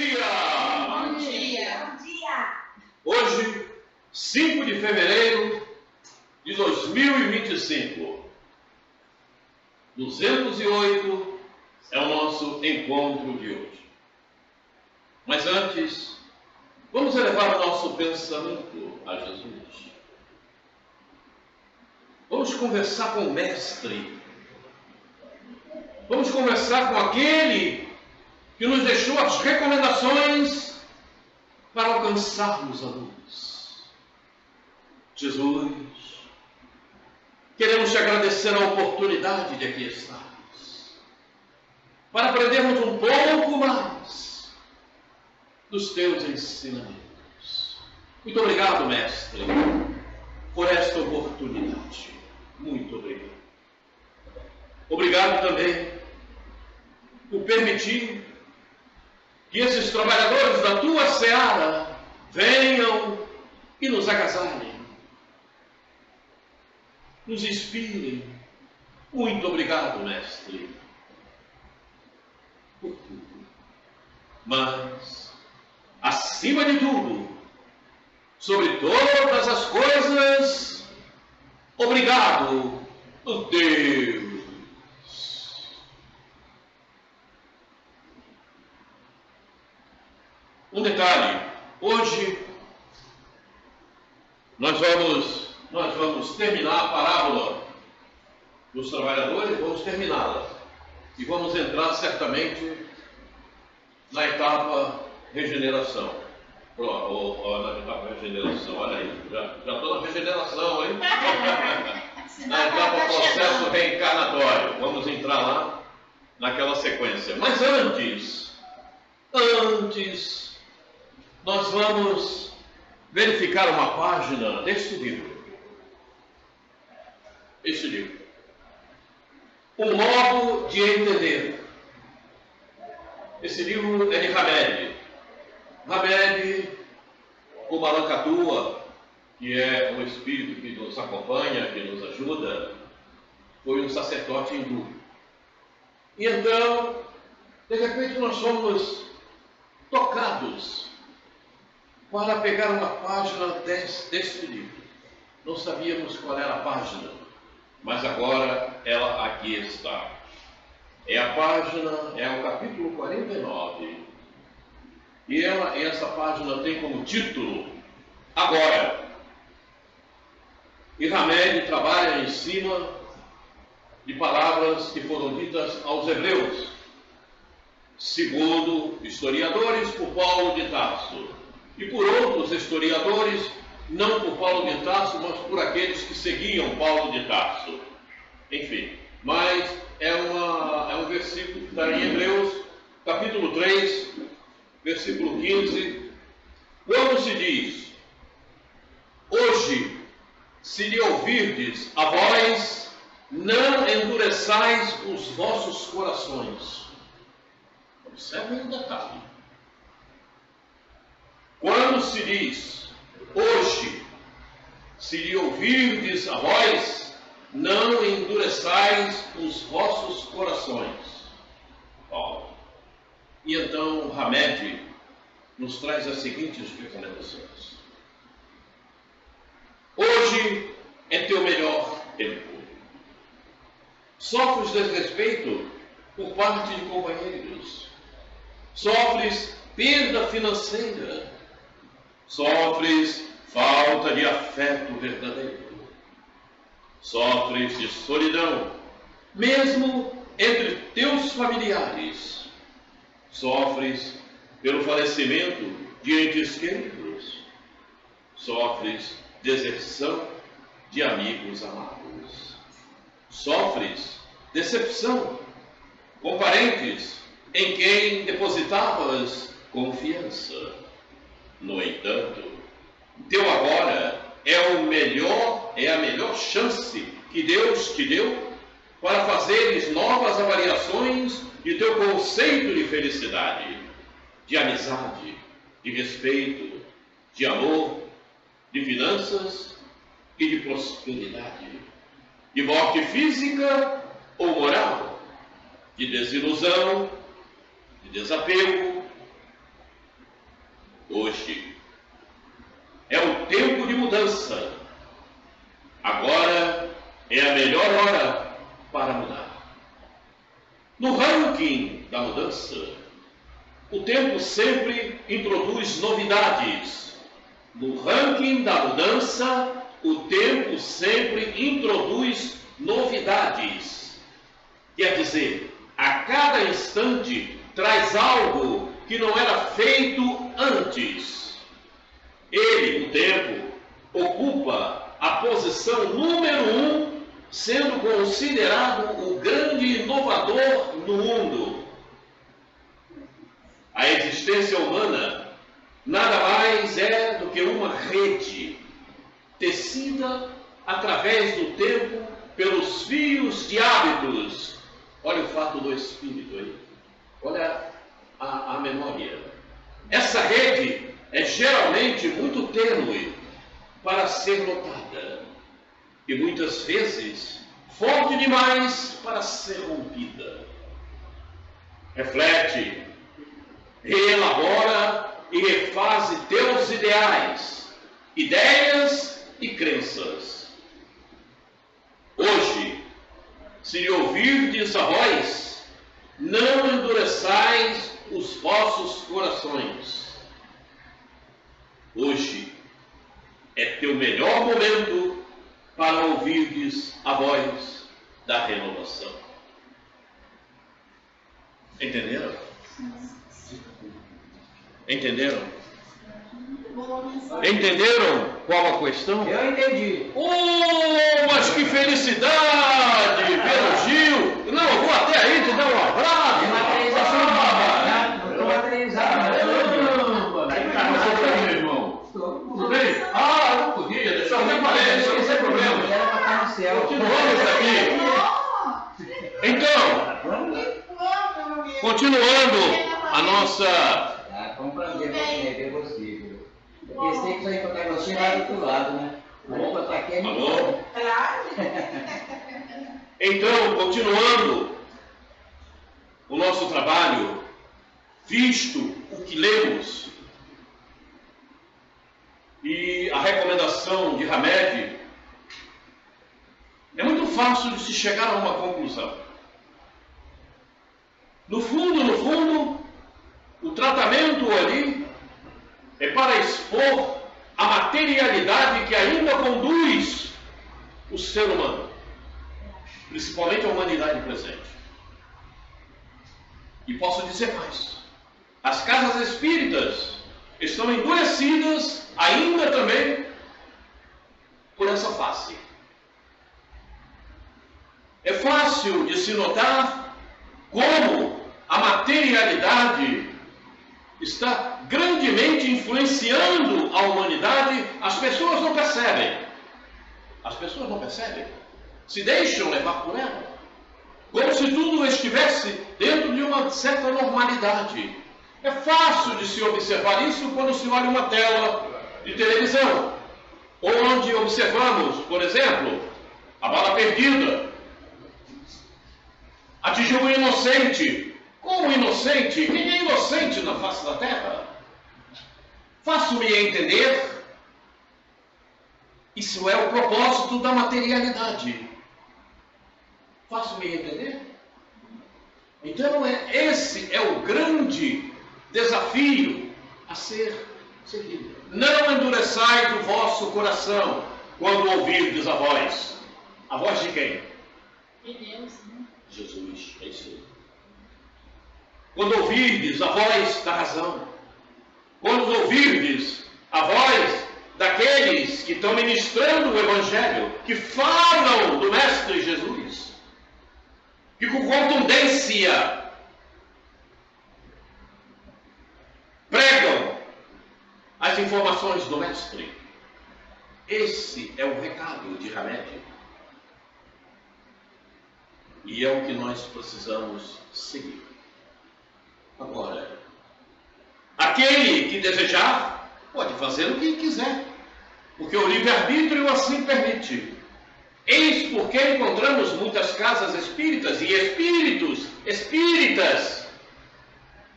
dia! Bom dia! Bom dia! Hoje, 5 de fevereiro de 2025, 208 é o nosso encontro de hoje. Mas antes, vamos elevar o nosso pensamento a Jesus. Vamos conversar com o Mestre. Vamos conversar com aquele que nos deixou as recomendações para alcançarmos a luz. Jesus, queremos te agradecer a oportunidade de aqui estarmos, para aprendermos um pouco mais dos teus ensinamentos. Muito obrigado, Mestre, por esta oportunidade. Muito obrigado. Obrigado também por permitir que esses trabalhadores da tua seara venham e nos agasalhem, nos inspirem. Muito obrigado, Mestre, por tudo. Mas, acima de tudo, sobre todas as coisas, obrigado, Deus. Um detalhe, hoje nós vamos terminar a parábola dos trabalhadores, vamos terminá-la e vamos entrar certamente na etapa regeneração. Na etapa regeneração, olha aí, já estou na regeneração, hein? Na etapa processo reencarnatório, vamos entrar lá naquela sequência. Mas antes, nós vamos verificar uma página deste livro. Este livro. O modo de entender. Esse livro é de Hamed. Hamed, o Malacatua, que é um espírito que nos acompanha, que nos ajuda, foi um sacerdote hindu. E então, de repente, nós fomos tocados para pegar uma página deste livro. Não sabíamos qual era a página, mas agora ela aqui está. É a página, é o capítulo 49. E essa página tem como título Agora. E Hamed trabalha em cima de palavras que foram ditas aos hebreus, segundo historiadores, por Paulo de Tarso, e por outros historiadores, não por Paulo de Tarso, mas por aqueles que seguiam Paulo de Tarso. Enfim, mas é um versículo que está em Hebreus, capítulo 3, versículo 15, quando se diz: hoje, se lhe ouvirdes a voz, não endureçais os vossos corações. Observem o detalhe. Quando se diz, hoje, se lhe ouvirdes a voz, não endureçais os vossos corações. E então Hamed nos traz as seguintes recomendações. Hoje é teu melhor tempo. Sofres desrespeito por parte de companheiros. Sofres perda financeira. Sofres falta de afeto verdadeiro. Sofres de solidão, mesmo entre teus familiares. Sofres pelo falecimento de entes queridos. Sofres deserção de amigos amados. Sofres decepção com parentes em quem depositavas confiança. No entanto, teu agora é a melhor chance que Deus te deu para fazeres novas avaliações de teu conceito de felicidade, de amizade, de respeito, de amor, de finanças e de prosperidade, de morte física ou moral, de desilusão, de desapego, mudança. Agora é a melhor hora para mudar. No ranking da mudança, o tempo sempre introduz novidades. No ranking da mudança, o tempo sempre introduz novidades. Quer dizer, a cada instante traz algo que não era feito antes. Ele, o tempo, ocupa a posição número 1, sendo considerado o grande inovador no mundo. A existência humana nada mais é do que uma rede tecida através do tempo pelos fios de hábitos. Olha o fato do espírito aí. Olha a memória. Essa rede é geralmente muito tênue para ser notada e muitas vezes forte demais para ser rompida. Reflete, reelabora e refaz teus ideais, ideias e crenças. Hoje, se lhe ouvirdes a voz, não endureçais os vossos corações. Hoje é teu melhor momento para ouvirdes a voz da renovação. Entenderam? Entenderam? Entenderam qual a questão? Eu entendi. Oh, mas que felicidade! Pelo Gil! Não, eu vou até aí te dar um abraço! É materialização nova. Não estou materializado. Meu irmão. Tudo bem? Ah, eu não podia, deixa eu até aparecer, sem problema. Era para estar no céu. Continuamos aqui. Então, continuando a nossa... Vamos prazer ver você. Eu pensei que só ia encontrar você lá do outro lado, né? Mas vou botar aqui é Alô? Claro. Então, continuando o nosso trabalho, visto o que lemos e a recomendação de Hamed, é muito fácil de se chegar a uma conclusão. No fundo, o tratamento ali é para expor a materialidade que ainda conduz o ser humano, principalmente a humanidade presente. E posso dizer mais: as casas espíritas estão endurecidas ainda também por essa face. É fácil de se notar como a materialidade está grandemente influenciando a humanidade. As pessoas não percebem. As pessoas não percebem. Se deixam levar por ela. Como se tudo estivesse dentro de uma certa normalidade. É fácil de se observar isso quando se olha uma tela de televisão, onde observamos, por exemplo, a bala perdida. Atingiu um inocente. Como inocente? Quem é inocente na face da terra? Faço-me entender? Isso é o propósito da materialidade. Faço-me entender? Então, esse é o grande desafio a ser seguido. Não endureçais o vosso coração quando ouvirdes a voz. A voz de quem? De Deus, né? Jesus, é isso aí. Quando ouvirdes a voz da razão, quando ouvirdes a voz daqueles que estão ministrando o Evangelho, que falam do Mestre Jesus, que com contundência pregam as informações do Mestre. Esse é o recado de Hamed. E é o que nós precisamos seguir. Agora, aquele que desejar, pode fazer o que quiser, porque o livre-arbítrio assim permite. Eis porque encontramos muitas casas espíritas e espíritos, espíritas,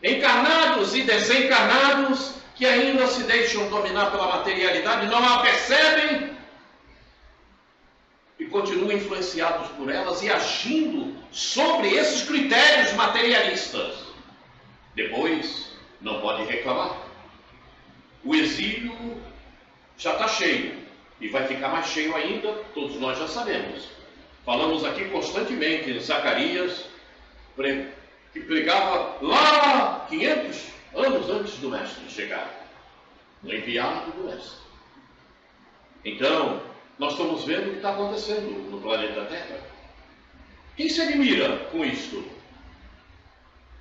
encarnados e desencarnados, que ainda se deixam dominar pela materialidade, não a percebem e continuam influenciados por elas e agindo sobre esses critérios materialistas. Depois, não pode reclamar. O exílio já está cheio e vai ficar mais cheio ainda, todos nós já sabemos. Falamos aqui constantemente em Zacarias, que pregava lá 500 anos antes do Mestre chegar, no enviado do Mestre. Então, nós estamos vendo o que está acontecendo no planeta Terra. Quem se admira com isto?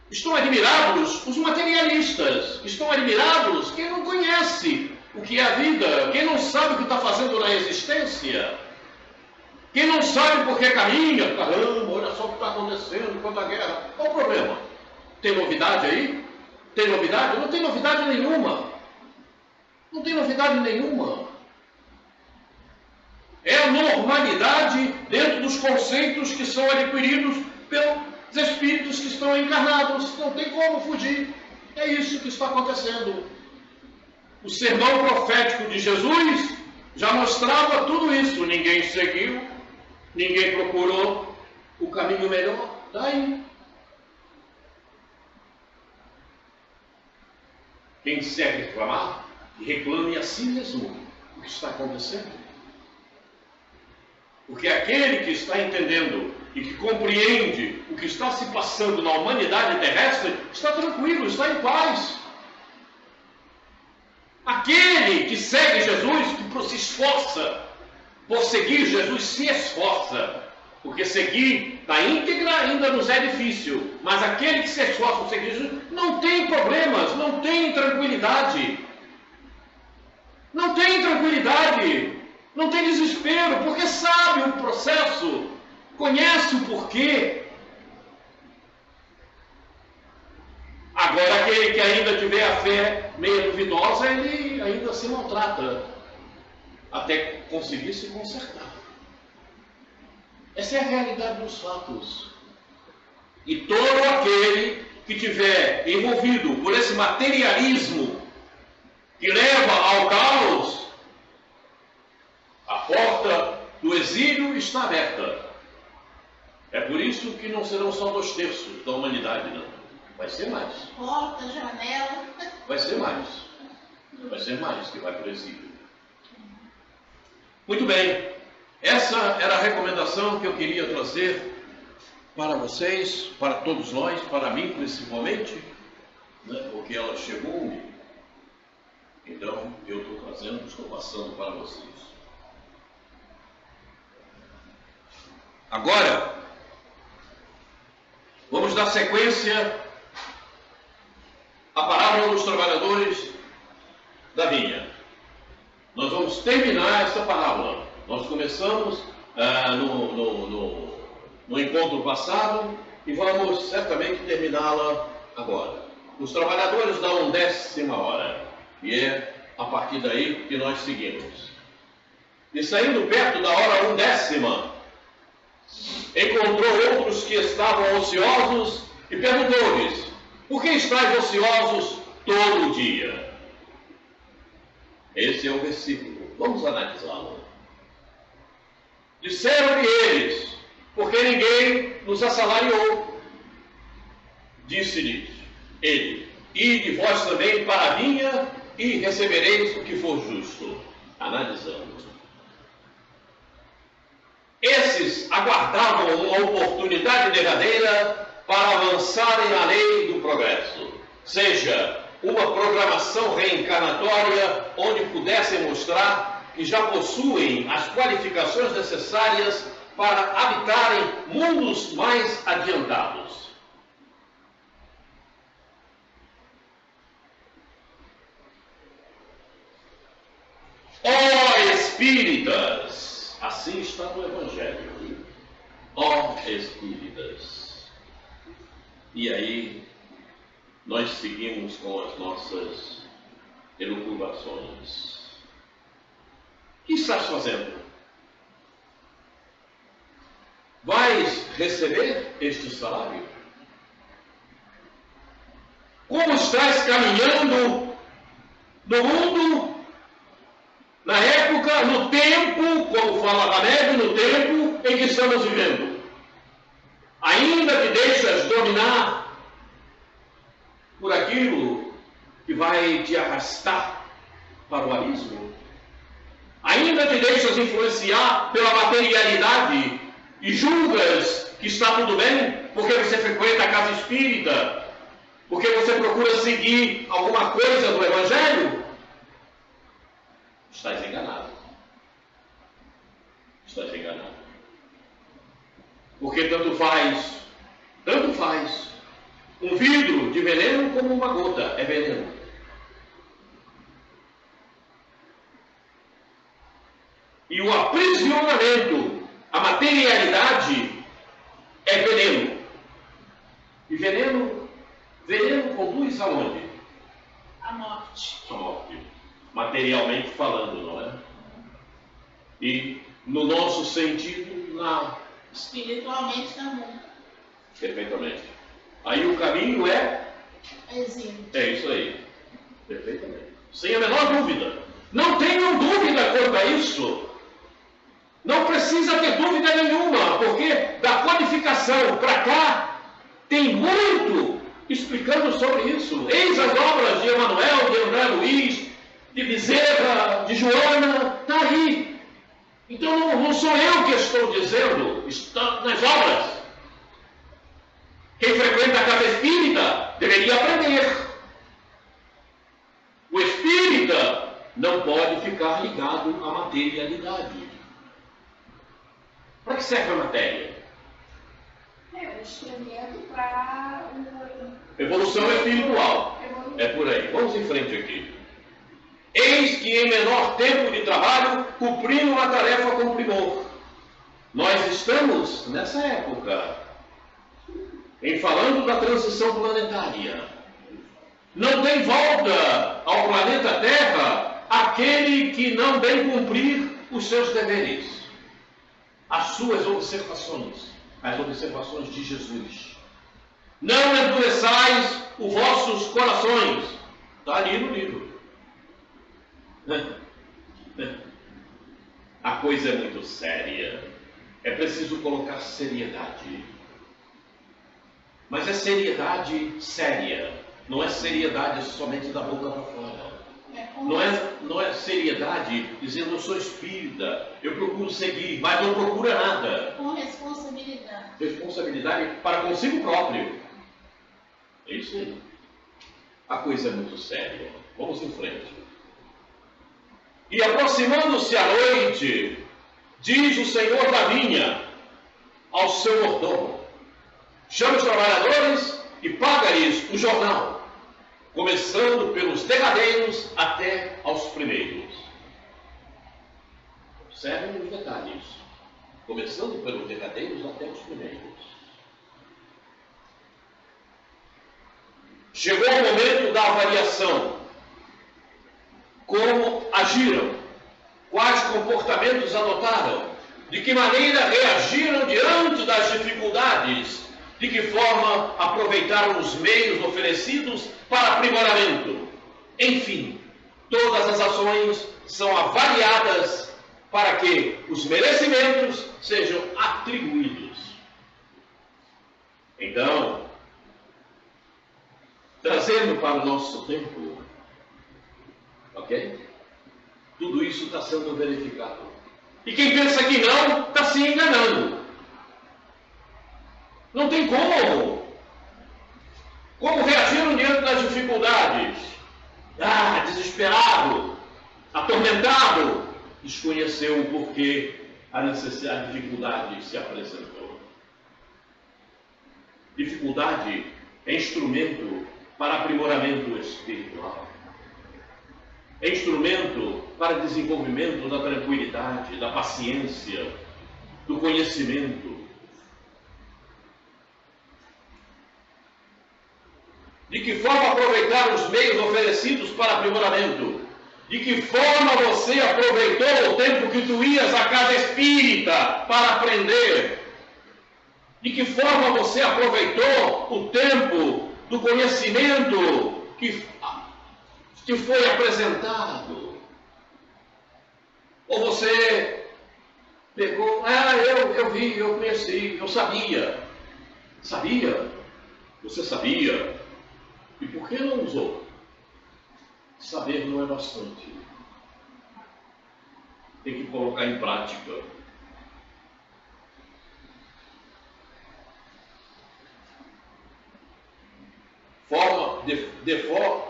Estão admirados os materialistas, estão admirados quem não conhece o que é a vida, quem não sabe o que está fazendo na existência, quem não sabe por que caminha. Caramba, olha só o que está acontecendo quanto à guerra. Qual o problema? Tem novidade aí? Tem novidade? Não tem novidade nenhuma. Não tem novidade nenhuma. É a normalidade dentro dos conceitos que são adquiridos pelos espíritos que estão encarnados. Não tem como fugir. É isso que está acontecendo. O sermão profético de Jesus já mostrava tudo isso. Ninguém seguiu, ninguém procurou o caminho melhor. Daí, quem quiser reclamar, reclame a si mesmo o que está acontecendo. Porque aquele que está entendendo e que compreende o que está se passando na humanidade terrestre, está tranquilo, está em paz. Aquele que segue Jesus, que se esforça por seguir Jesus, se esforça. Porque seguir na íntegra ainda nos é difícil. Mas aquele que se esforça por seguir Jesus, não tem problemas, não tem tranquilidade. Não tem tranquilidade. Não tem desespero, porque sabe o processo, conhece o porquê. Agora, aquele que ainda tiver a fé meio duvidosa, ele ainda se maltrata, até conseguir se consertar. Essa é a realidade dos fatos. E todo aquele que tiver envolvido por esse materialismo que leva ao caos, a porta do exílio está aberta. É por isso que não serão só 2/3 da humanidade, não. Vai ser mais. Porta, janela. Vai ser mais. Vai ser mais que vai para o exílio. Muito bem. Essa era a recomendação que eu queria trazer para vocês, para todos nós, para mim principalmente, né, porque ela chegou-me. Então, eu estou trazendo, estou passando para vocês. Agora, vamos dar sequência à parábola dos trabalhadores da vinha. Nós vamos terminar essa parábola. Nós começamos no encontro passado e vamos certamente terminá-la agora. Os trabalhadores dão 10ª hora e é a partir daí que nós seguimos. E saindo perto da hora 1/10, encontrou outros que estavam ociosos e perguntou-lhes: por que estáis ociosos todo o dia? Esse é o versículo. Vamos analisá-lo. Disseram-lhe eles: porque ninguém nos assalariou. Disse-lhes ele: ide vós também para a vinha e recebereis o que for justo. Analisamos. Esses aguardavam uma oportunidade derradeira para avançarem na lei do progresso, seja uma programação reencarnatória onde pudessem mostrar que já possuem as qualificações necessárias para habitarem mundos mais adiantados. Ó espíritas, assim está no Evangelho. Ó espíritas. E aí, nós seguimos com as nossas elucubrações. O que estás fazendo? Vais receber este salário? Como estás caminhando no mundo, na época, no tempo, como fala Hamed, no tempo em que estamos vivendo. Ainda te deixas dominar por aquilo que vai te arrastar para o abismo? Ainda te deixas influenciar pela materialidade e julgas que está tudo bem porque você frequenta a casa espírita, porque você procura seguir alguma coisa do Evangelho? Estás enganado. Estás enganado. Porque tanto faz um vidro de veneno como uma gota é veneno. E o aprisionamento, a materialidade é veneno. E veneno conduz aonde? A morte. A morte. Materialmente falando, não é? E no nosso sentido, Espiritualmente também. Perfeitamente. Aí o caminho é? Exílio. É isso aí. Perfeitamente. Sem a menor dúvida. Não tenham dúvida quanto a isso. Não precisa ter dúvida nenhuma, porque da codificação para cá tem muito explicando sobre isso. Eis as obras de Emanuel, de André Luiz, de Bezerra, de Joana, está aí. Então não sou eu que estou dizendo, está nas obras. Quem frequenta a casa espírita deveria aprender. O espírita não pode ficar ligado à materialidade. Para que serve a matéria? É o instrumento para Evolução espiritual. É por aí. Vamos em frente aqui. Eis que em menor tempo de trabalho cumprimos uma tarefa com primor. Nós estamos nessa época, em falando da transição planetária. Não tem volta ao planeta Terra aquele que não bem cumprir os seus deveres, as suas observações, as observações de Jesus. Não endureçais os vossos corações. Está ali no livro. A coisa é muito séria. É preciso colocar seriedade. Mas é seriedade séria. Não é seriedade somente da boca para fora. Não é seriedade dizendo eu sou espírita, eu procuro seguir, mas não procura nada. Com responsabilidade. Responsabilidade para consigo próprio. É isso aí. A coisa é muito séria. Vamos em frente. E aproximando-se a noite, diz o Senhor da vinha ao seu mordomo: chama os trabalhadores e paga-lhes o jornal, começando pelos derradeiros até aos primeiros. Observem os detalhes. Começando pelos derradeiros até os primeiros. Chegou o momento da avaliação. Como agiram? Quais comportamentos adotaram? De que maneira reagiram diante das dificuldades? De que forma aproveitaram os meios oferecidos para aprimoramento? Enfim, todas as ações são avaliadas para que os merecimentos sejam atribuídos. Então, trazendo para o nosso tempo, ok? Tudo isso está sendo verificado. E quem pensa que não, está se enganando. Não tem como. Como reagiram diante das dificuldades? Desesperado, atormentado, desconheceu o porquê a necessidade, a dificuldade se apresentou. Dificuldade é instrumento para aprimoramento espiritual. É instrumento para desenvolvimento da tranquilidade, da paciência, do conhecimento. De que forma aproveitar os meios oferecidos para aprimoramento? De que forma você aproveitou o tempo que tu ias à casa espírita para aprender? De que forma você aproveitou o tempo do conhecimento que te foi apresentado. Ou você pegou, eu vi, eu conheci, eu sabia. Sabia? Você sabia. E por que não usou? Saber não é bastante. Tem que colocar em prática.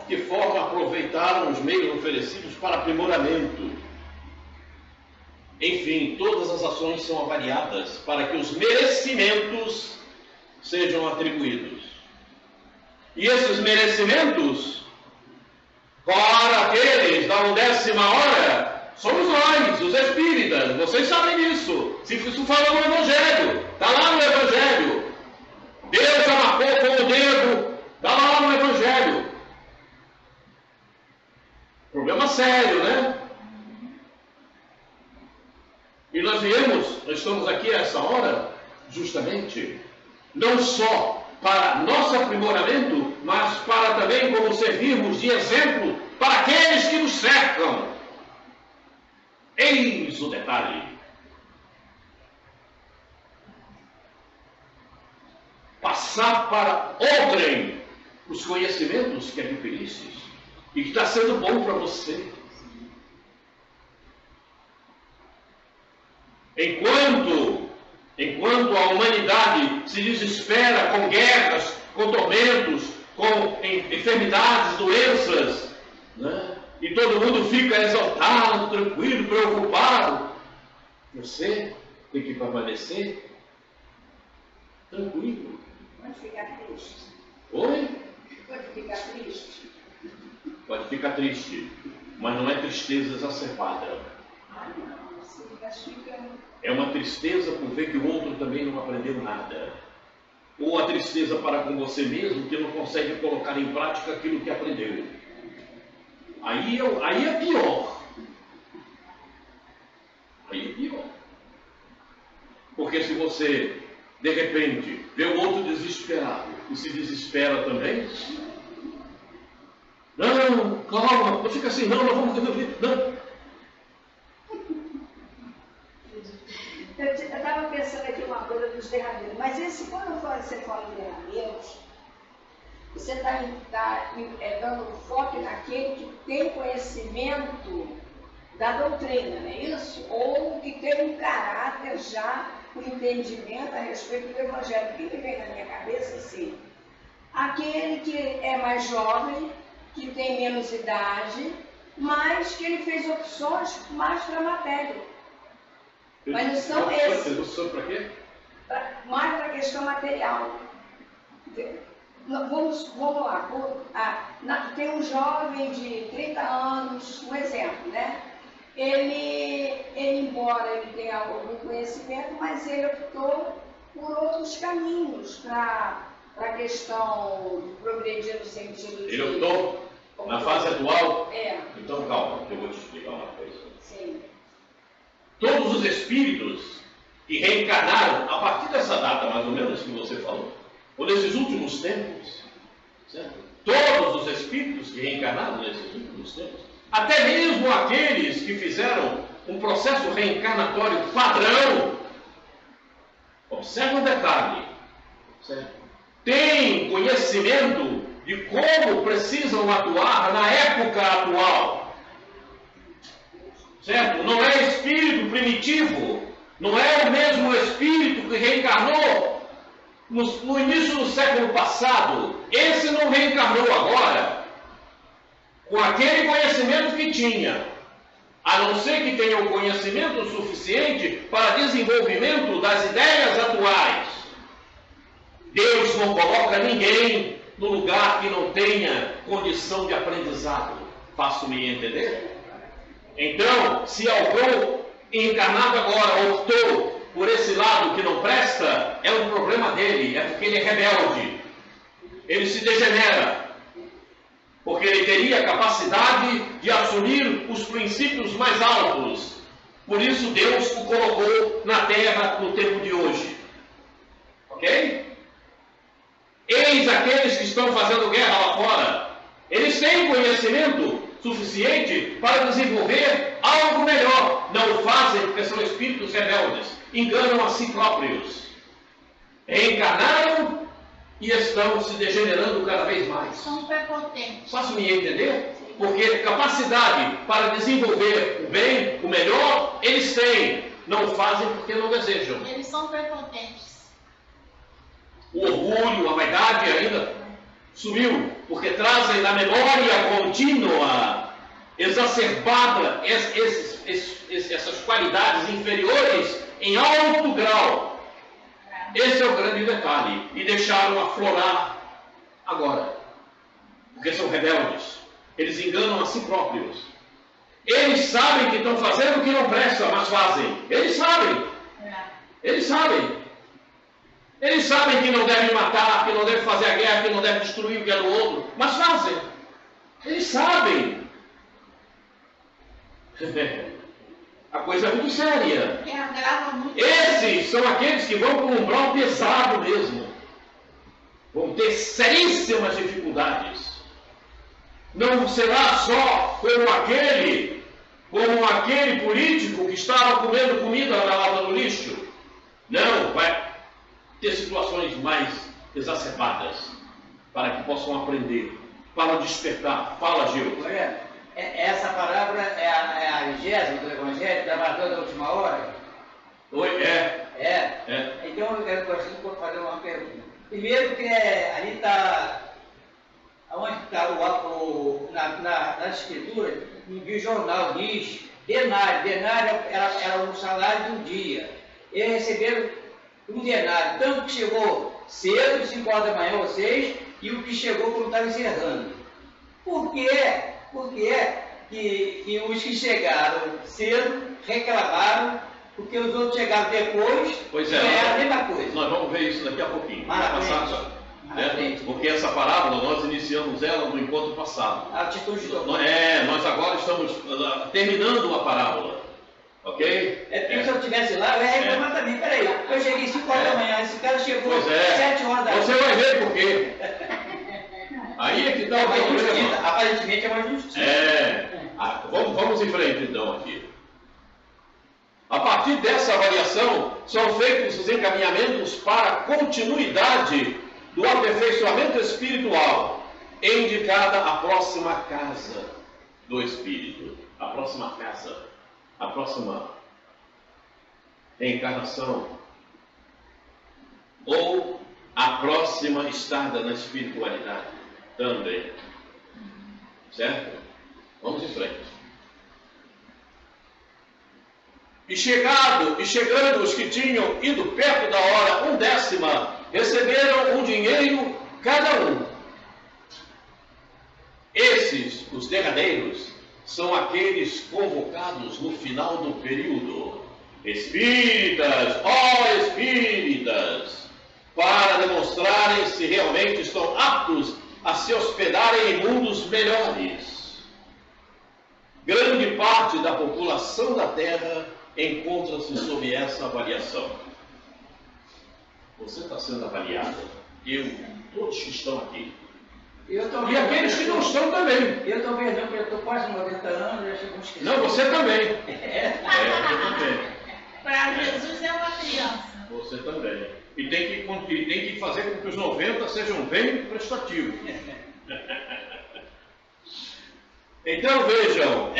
De forma aproveitaram os meios oferecidos para aprimoramento. Enfim, todas as ações são avaliadas para que os merecimentos sejam atribuídos. E esses merecimentos, para aqueles da 10ª hora, somos nós, os espíritas. Vocês sabem disso. Se isso fala no Evangelho, está lá no Evangelho. Deus já marcou com o dedo, está lá no Evangelho. Problema sério, né? E nós estamos aqui a essa hora, justamente, não só para nosso aprimoramento, mas para também como servirmos de exemplo para aqueles que nos cercam. Eis o detalhe. Passar para outrem os conhecimentos que adquiristes e que está sendo bom para você. Enquanto a humanidade se desespera com guerras, com tormentos, com enfermidades, doenças, né? E todo mundo fica exaltado, tranquilo, preocupado, você tem que permanecer tranquilo. Pode ficar triste. Oi? Pode ficar triste. Pode ficar triste, mas não é tristeza exacerbada. Não. É uma tristeza por ver que o outro também não aprendeu nada. Ou a tristeza para com você mesmo, que não consegue colocar em prática aquilo que aprendeu. Aí é pior. Aí é pior. Porque se você, de repente, vê o outro desesperado e se desespera também, não, calma, não fica assim, não vamos resolver, não. Eu estava pensando aqui uma coisa dos derrameiros, mas quando você fala em derrameiros, você está dando foco naquele que tem conhecimento da doutrina, não é isso? Ou que tem um caráter já, um entendimento a respeito do Evangelho. O que vem na minha cabeça, assim? Aquele que é mais jovem, que tem menos idade, mas que ele fez opções mais para a matéria. Mas não são esses. Opções para quê? Mais para a questão material. Vamos lá. Tem um jovem de 30 anos, um exemplo, né? Ele, embora ele tenha algum conhecimento, mas ele optou por outros caminhos para a questão do progredir no sentido de... Ele optou na fase atual? É. Então calma, que eu vou te explicar uma coisa. Sim. Todos os espíritos que reencarnaram a partir dessa data, mais ou menos, que você falou, ou nesses últimos tempos, certo? Todos os espíritos que reencarnaram nesses últimos tempos, até mesmo aqueles que fizeram um processo reencarnatório padrão, observe um detalhe, certo? Tem conhecimento de como precisam atuar na época atual. Certo? Não é espírito primitivo, não é o mesmo espírito que reencarnou no início do século passado. Esse não reencarnou agora com aquele conhecimento que tinha, a não ser que tenha o conhecimento suficiente para desenvolvimento das ideias atuais. Deus não coloca ninguém no lugar que não tenha condição de aprendizado. Faço-me entender? Então, se algum encarnado agora optou por esse lado que não presta, é um problema dele, é porque ele é rebelde. Ele se degenera. Porque ele teria capacidade de assumir os princípios mais altos. Por isso Deus o colocou na terra no tempo de hoje. Ok? Eis aqueles que estão fazendo guerra lá fora. Eles têm conhecimento suficiente para desenvolver algo melhor. Não o fazem porque são espíritos rebeldes, enganam a si próprios, reencarnaram e estão se degenerando cada vez mais. São prepotentes. Faço-me entender? Porque capacidade para desenvolver o bem, o melhor, eles têm. Não fazem porque não desejam. Eles são prepotentes. O orgulho, a vaidade ainda sumiu, porque trazem na memória contínua, exacerbada, essas qualidades inferiores em alto grau. Esse é o grande detalhe. E deixaram aflorar agora, porque são rebeldes. Eles enganam a si próprios. Eles sabem que estão fazendo o que não presta, mas fazem. Eles sabem. Eles sabem. Eles sabem que não devem matar, que não devem fazer a guerra, que não devem destruir o que é do outro, mas fazem. Eles sabem. A coisa é muito séria. Que agrava muito. Esses são aqueles que vão com um umbral pesado mesmo. Vão ter seríssimas dificuldades. Não será só como aquele político que estava comendo comida na lata do lixo. Não, vai ter situações mais exacerbadas para que possam aprender, para despertar. Fala, Gil. Essa palavra é a 20ª do Evangelho, da maratona da última hora? Oi, Então eu gostaria de fazer uma pergunta. Primeiro que ali está, onde está na escritura, de jornal diz denário. Denário era um salário de um dia. Eles receberam um denário, tanto que chegou cedo, 5 horas da manhã ou 6, e o que chegou quando estava encerrando. Por quê? Que os que chegaram cedo reclamaram, porque os outros chegaram depois e era a mesma coisa. Nós vamos ver isso daqui a pouquinho. Porque essa parábola nós iniciamos ela no encontro passado. A atitude do nós agora estamos terminando a parábola. Ok? Porque se eu estivesse lá, eu ia reclamar também. Peraí, eu cheguei 5 horas da manhã, esse cara chegou 7 horas da manhã. Você vai ver por quê. Aí é que está o problema. Aparentemente é uma justiça. Vamos em frente então aqui. A partir dessa avaliação, são feitos os encaminhamentos para a continuidade do aperfeiçoamento espiritual, indicada a próxima casa do Espírito, a próxima casa, a próxima reencarnação, ou a próxima estada na espiritualidade também. Certo? Vamos em frente. E chegando os que tinham ido perto da hora 1/10, receberam um dinheiro cada um. Esses, os derradeiros, são aqueles convocados no final do período. Espíritas, ó espíritas, para demonstrarem se realmente estão aptos a se hospedarem em mundos melhores. Grande parte da população da Terra encontra-se sob essa avaliação. Você está sendo avaliado. Todos que estão aqui. E aqueles que não estão também. Eu estou vendo, porque eu estou quase 90 anos, eu chego a esquecer. Não, você também. Você também. Para Jesus é uma criança. Você também. E tem que fazer com que os 90 sejam bem prestativos. Então vejam,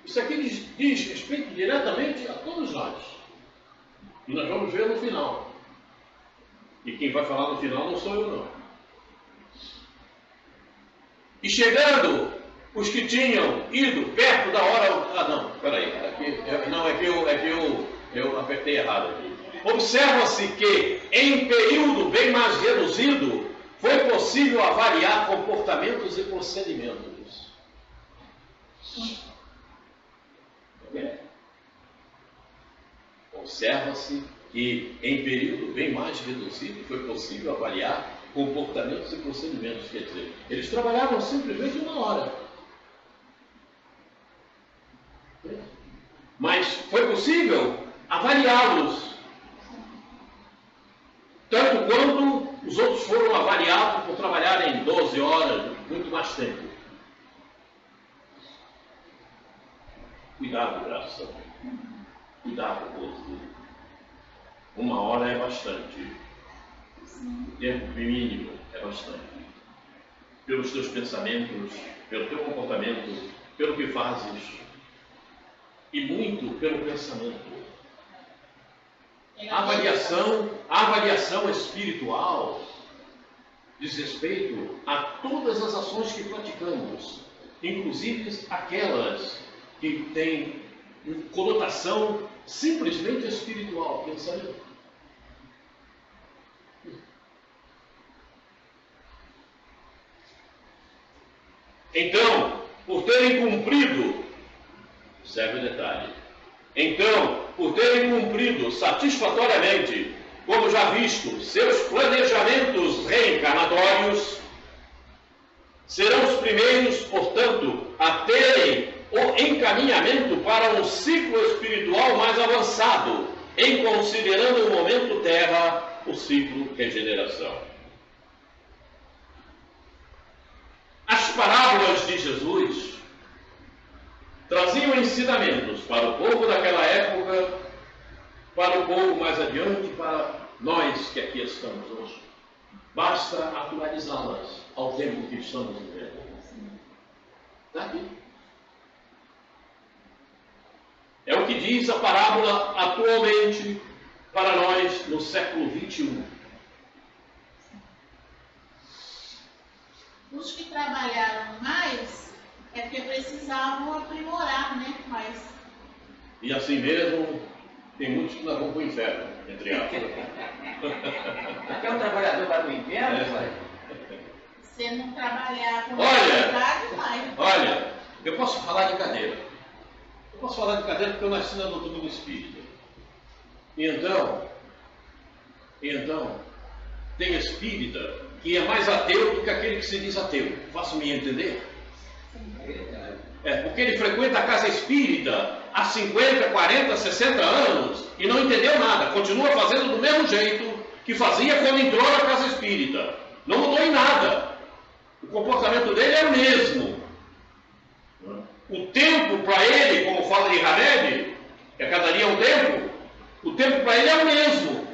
isso aqui diz respeito diretamente a todos nós. E nós vamos ver no final. E quem vai falar no final não sou eu não. E chegando os que tinham ido perto da hora... eu apertei errado aqui. Observa-se que em período bem mais reduzido foi possível avaliar comportamentos e procedimentos. Observa-se que em período bem mais reduzido foi possível avaliar comportamentos e procedimentos. Quer dizer, eles trabalhavam simplesmente 1 hora. Mas foi possível avaliá-los. Tanto quanto os outros foram avaliados por trabalharem 12 horas, muito mais tempo. Cuidado, graça. Cuidado, povo. 1 hora é bastante. Tempo mínimo é bastante. Pelos teus pensamentos, pelo teu comportamento, pelo que fazes, e muito pelo pensamento. A avaliação espiritual diz respeito a todas as ações que praticamos, inclusive aquelas que têm conotação simplesmente espiritual, pensamento. Então, por terem cumprido, serve o detalhe, então, por terem cumprido satisfatoriamente, como já visto, seus planejamentos reencarnatórios, serão os primeiros, portanto, a terem o encaminhamento para um ciclo espiritual mais avançado, em considerando o momento Terra, o ciclo regeneração. As parábolas de Jesus traziam ensinamentos para o povo daquela época, para o povo mais adiante, para nós que aqui estamos hoje. Basta atualizá-las ao tempo que estamos vivendo. Está aqui. É o que diz a parábola atualmente para nós no século XXI. Os que trabalharam mais é porque precisavam aprimorar, né? Mas E assim mesmo, tem muitos que não vão para o inferno, entre aspas. Até um trabalhador vai para o inferno, pai? você não trabalhar com Olha! qualidade, vai. Olha, eu posso falar de cadeira. Eu posso falar de cadeira porque eu nasci na doutrina do Espírito. E então, tem espírita que é mais ateu do que aquele que se diz ateu. Faço-me entender? Porque ele frequenta a casa espírita há 50, 40, 60 anos e não entendeu nada. Continua fazendo do mesmo jeito que fazia quando entrou na casa espírita. Não mudou em nada. O comportamento dele é o mesmo. O tempo para ele, como fala de Hamed, que a cada dia é um tempo, o tempo para ele é o mesmo.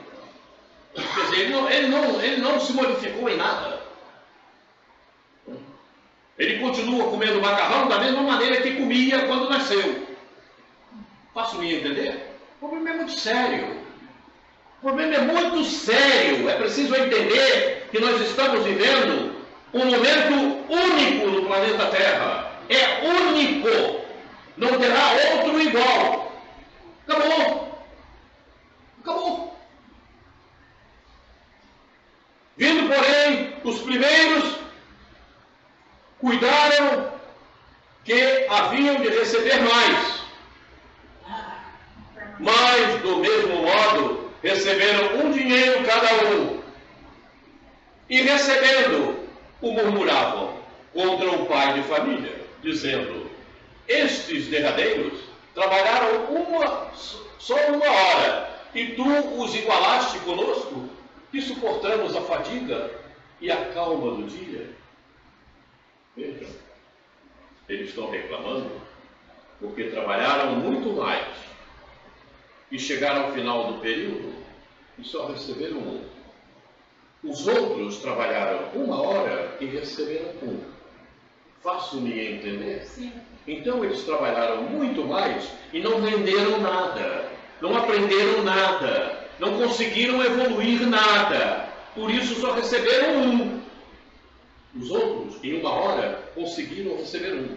Quer dizer, ele não se modificou em nada. Ele continua comendo macarrão da mesma maneira que comia quando nasceu. Faço-me entender? O problema é muito sério. O problema é muito sério. É preciso entender que nós estamos vivendo um momento único no planeta Terra. É único. Não terá outro igual. Acabou. Acabou. Vindo, porém, os primeiros cuidaram que haviam de receber mais. Mas, do mesmo modo, receberam um dinheiro cada um. E recebendo, o murmuravam contra o pai de família, dizendo: estes derradeiros trabalharam só 1 hora, e tu os igualaste conosco, que suportamos a fadiga e a calma do dia. Vejam, eles estão reclamando porque trabalharam muito mais e chegaram ao final do período e só receberam 1. Os outros trabalharam 1 hora e receberam 1. Faço-me entender? Sim. Então eles trabalharam muito mais e não renderam nada, não aprenderam nada, não conseguiram evoluir nada. Por isso só receberam 1. Os outros, em 1 hora, conseguiram receber 1.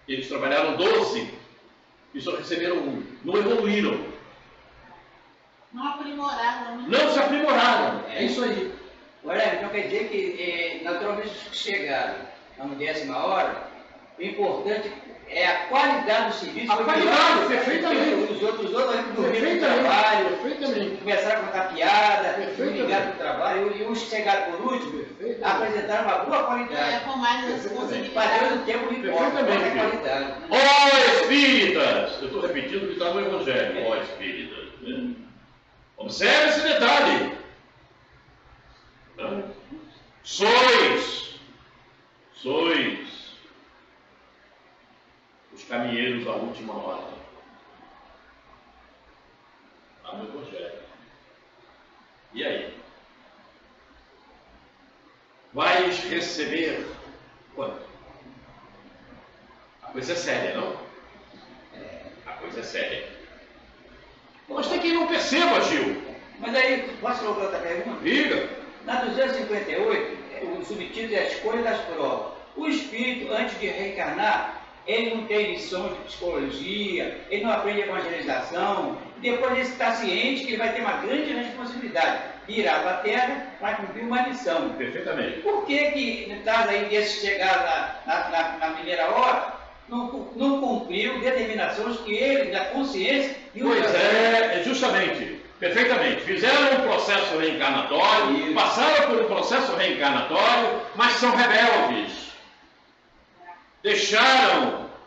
Eles trabalharam 12 e só receberam 1. Não evoluíram. Não aprimoraram. Né? Não se aprimoraram. É isso aí. Olha, então quer dizer que naturalmente os que chegaram na 10ª hora, o importante é a qualidade do serviço. A qualidade, perfeitamente. Os outros dormiram no trabalho, começaram a contar piada, ligaram para o trabalho, e os que chegaram por último apresentaram uma boa qualidade. Com mais responsabilidade. Padrão do tempo de qualidade. Ó espíritas! Eu estou repetindo o que está no Evangelho. Ó espíritas. Né? Observe esse detalhe. Sois os os caminheiros da última hora. Está no Evangelho. E aí? Vais receber quanto? A coisa é séria, não? A coisa é séria. Mas tem quem não perceba, Gil. Mas aí, posso colocar outra pergunta? Diga. Na 258, o subtítulo é a escolha das provas. O espírito, antes de reencarnar, ele não tem lições de psicologia, ele não aprende evangelização, depois ele está ciente que ele vai ter uma grande responsabilidade, virar para a Terra para cumprir uma lição. Perfeitamente. Por que no caso aí desse chegar na primeira hora, não cumpriu determinações que ele, da consciência... Pois é, justamente, perfeitamente. Fizeram um processo reencarnatório, passaram por um processo reencarnatório, mas são rebeldes.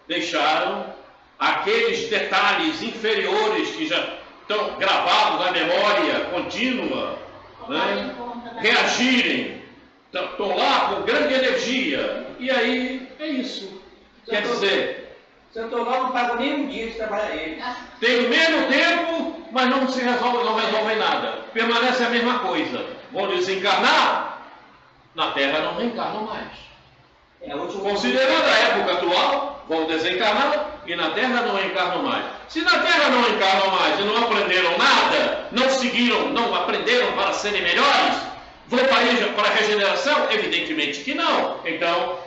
Deixaram aqueles detalhes inferiores que já estão gravados na memória contínua, né? Reagirem, estão lá com grande energia, e aí é isso. Quer dizer, se eu estou lá, não pago nem um dia de trabalhar ele. tem menos tempo, mas não resolvem nada. Permanece a mesma coisa. Vão desencarnar, na Terra não reencarnam mais. Considerando a época atual, vão desencarnar e na Terra não reencarnam mais. Se na Terra não reencarnam mais e não aprenderam nada, não seguiram, não aprenderam para serem melhores, vão para a regeneração? Evidentemente que não. Então,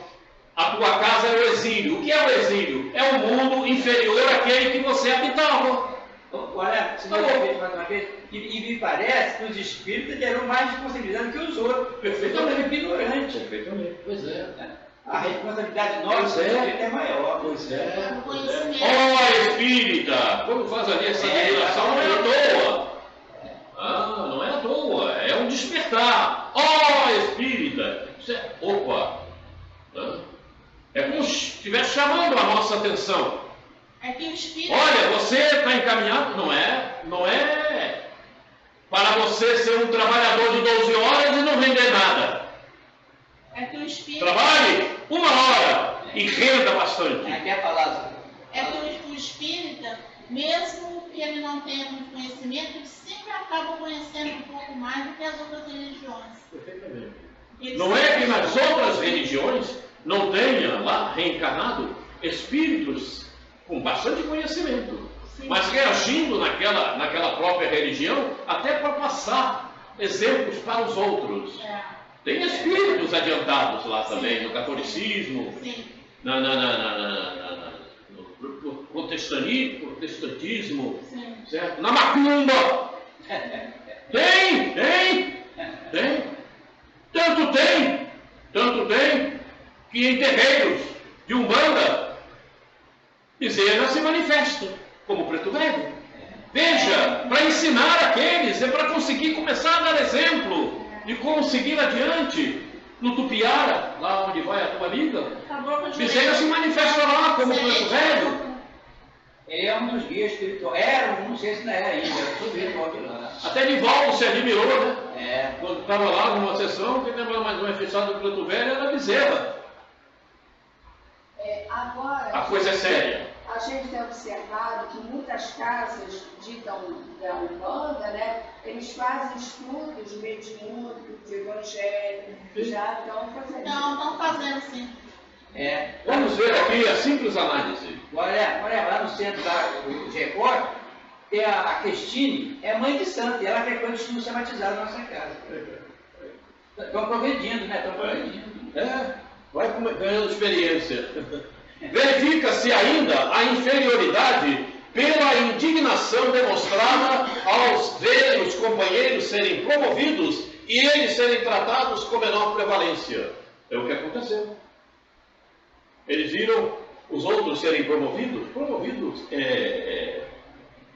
a tua casa é o exílio. O que é o exílio? É o mundo inferior àquele que você habitava. Olha, se nós vamos mais uma vez, e me parece que os espíritos terão mais responsabilidade que os outros. Perfeitamente. Ignorantes. Perfeitamente. Pois é. A responsabilidade nossa é maior. Pois é. Ó, espírita! Quando faz ali essa revelação, não é à toa. Não é à toa. É um despertar. Ó, espírita! Isso é, opa! É como se estivesse chamando a nossa atenção. É que o espírito... Olha, você está encaminhado, não é para você ser um trabalhador de 12 horas e não render nada. É que o espírito... Trabalhe 1 hora e renda bastante. Quer falar? É que o espírita, mesmo que ele não tenha muito conhecimento, ele sempre acaba conhecendo um pouco mais do que as outras religiões. Perfeitamente. Não é que nas outras religiões não tenha lá reencarnado espíritos com bastante conhecimento, sim, mas reagindo naquela própria religião, até para passar exemplos para os outros. Tem espíritos adiantados lá também, sim, no catolicismo, sim, no protestantismo, sim, certo? Na macumba. Tem. Tanto tem que em terreiros de Umbanda, Bezerra se manifesta como preto velho. Veja, para ensinar aqueles, é para conseguir começar a dar exemplo e conseguir adiante. No Tupiara, lá onde vai a tua amiga, Bezerra se manifesta lá como preto velho. Ele é um dos guias espirituais. Não sei se não era ainda, subiu pode lá. Até Nivaldo se admirou, né? Quando estava lá numa sessão, quem lembra mais uma fechada do preto velho era Bezerra. Agora, a coisa é séria. A gente tem observado que muitas casas ditas da Umbanda, né, eles fazem estudos mediúnicos, de evangelho, já estão fazendo. Estão fazendo sim. Vamos ver aqui a simples análise. Olha, lá no centro do Record, tem a Cristine, é mãe de santo, e ela frequenta o estudo schematizado na nossa casa. Estão progredindo, né? Estão progredindo. Vai ganhando experiência. Verifica-se ainda a inferioridade pela indignação demonstrada aos ver os companheiros serem promovidos e eles serem tratados com menor prevalência. É o que aconteceu. Eles viram os outros serem promovidos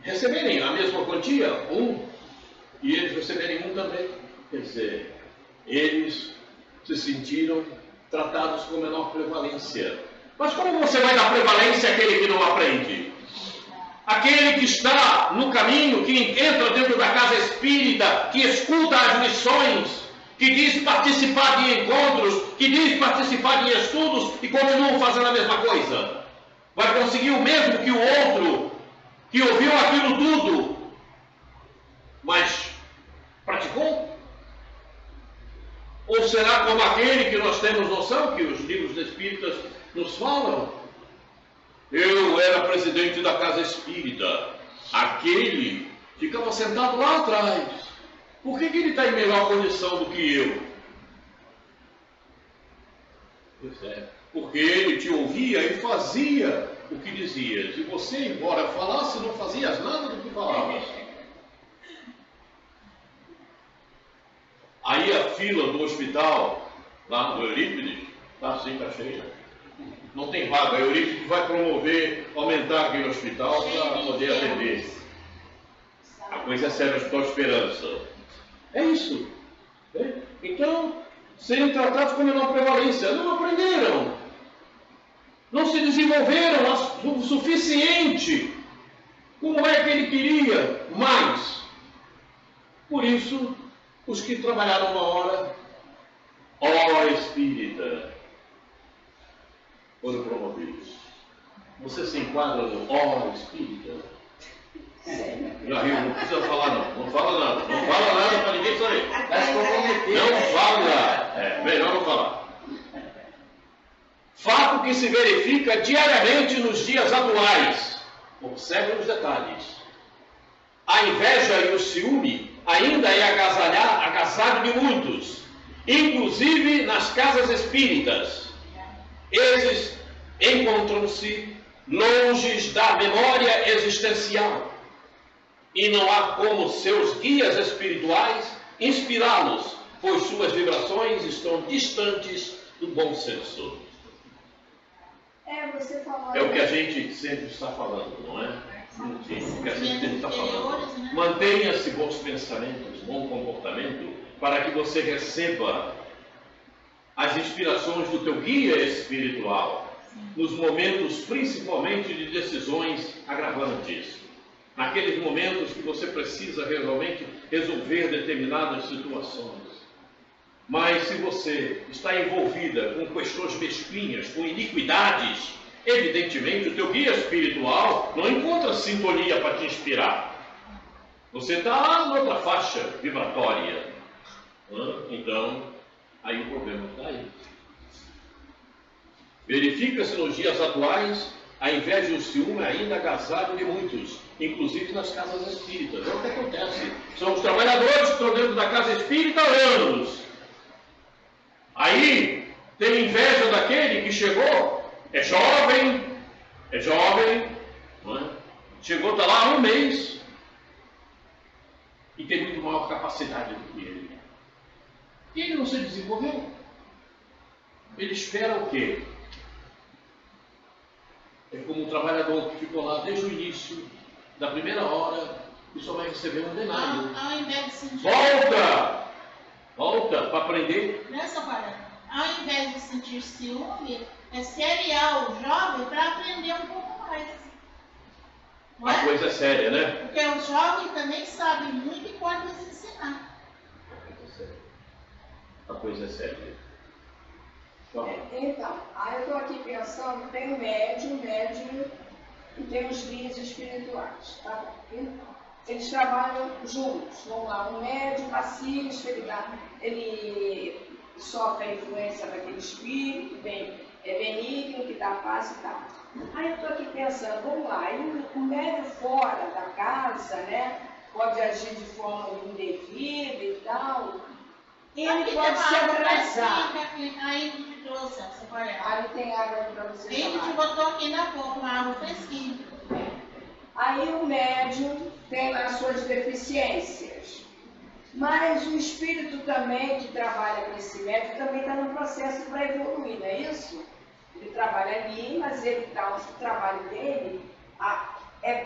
receberem a mesma quantia, e eles receberem também. Quer dizer, eles se sentiram tratados com menor prevalência. Mas como você vai dar prevalência àquele que não aprende? Aquele que está no caminho, que entra dentro da casa espírita, que escuta as lições, que diz participar de encontros, que diz participar de estudos e continuam fazendo a mesma coisa. Vai conseguir o mesmo que o outro, que ouviu aquilo tudo, mas praticou? Ou será como aquele que nós temos noção, que os livros espíritas nos falam? Eu era presidente da casa espírita. Aquele ficava sentado lá atrás. Por que ele está em melhor condição do que eu? Pois é, porque ele te ouvia e fazia o que dizias. E você, embora falasse, não fazias nada do que falavas. Aí a fila do hospital, lá do Eurípides, está assim, está cheia. Não tem vaga. A Eurípides vai promover, aumentar aquele hospital para poder atender. A coisa é séria, Hospital Esperança. É isso. Né? Então, serem tratados com menor prevalência. Não aprenderam. Não se desenvolveram o suficiente. Como é que ele queria mais? Por isso, os que trabalharam uma hora, ó espírita, foram promovidos. Você se enquadra no ó espírita? Já riu, não precisa falar não. Não fala nada. Não fala nada para ninguém saber. Não fala. É, melhor não falar. Fato que se verifica diariamente nos dias atuais. Observe os detalhes. A inveja e o ciúme ainda é agasalho de muitos, inclusive nas casas espíritas. Esses encontram-se longe da memória existencial e não há como seus guias espirituais inspirá-los, pois suas vibrações estão distantes do bom senso. Você falou. É o que a gente sempre está falando, não é? Sim, o que a gente sempre está falando. Mantenha-se bons pensamentos, bom comportamento, para que você receba as inspirações do teu guia espiritual, nos momentos principalmente de decisões agravantes, naqueles momentos que você precisa realmente resolver determinadas situações. Mas se você está envolvida com questões mesquinhas, com iniquidades, evidentemente o teu guia espiritual não encontra sintonia para te inspirar. Você está noutra faixa vibratória. Então, aí o problema está aí. Verifica-se nos dias atuais a inveja e o ciúme ainda agasalho de muitos, inclusive nas casas espíritas. É o que acontece. São os trabalhadores que estão dentro da casa espírita há anos. Aí tem inveja daquele que chegou, é jovem, não é? Chegou, está lá há um mês e tem muito maior capacidade do que ele. E ele não se desenvolveu. Ele espera o quê? É como um trabalhador que ficou lá desde o início, da primeira hora, e só vai receber um ordenado. Ao invés de sentir... Volta para aprender. Nessa parada, ao invés de sentir ciúme, é seriar o jovem para aprender um pouco mais. Não A é? coisa é séria, né? Porque o jovem também sabe muito e pode nos ensinar. A coisa é séria. Então, aí eu estou aqui pensando, tem um médium e tem os guias espirituais, tá? Então, eles trabalham juntos, vamos lá, um médium passivo, ele sofre a influência daquele espírito, é benigno, que dá paz e tal. Aí eu estou aqui pensando, vamos lá, o médium fora da casa, né, pode agir de forma indevida e tal, ele pode se atrasar. Aí me trouxe essa parada. Aí tem água para você A gente tomar. botou aqui na boca uma água fresquinha. Aí o médium tem as suas deficiências. Mas o espírito também que trabalha com esse médium também está no processo para evoluir, não é isso? Ele trabalha ali, mas ele tá, o trabalho dele,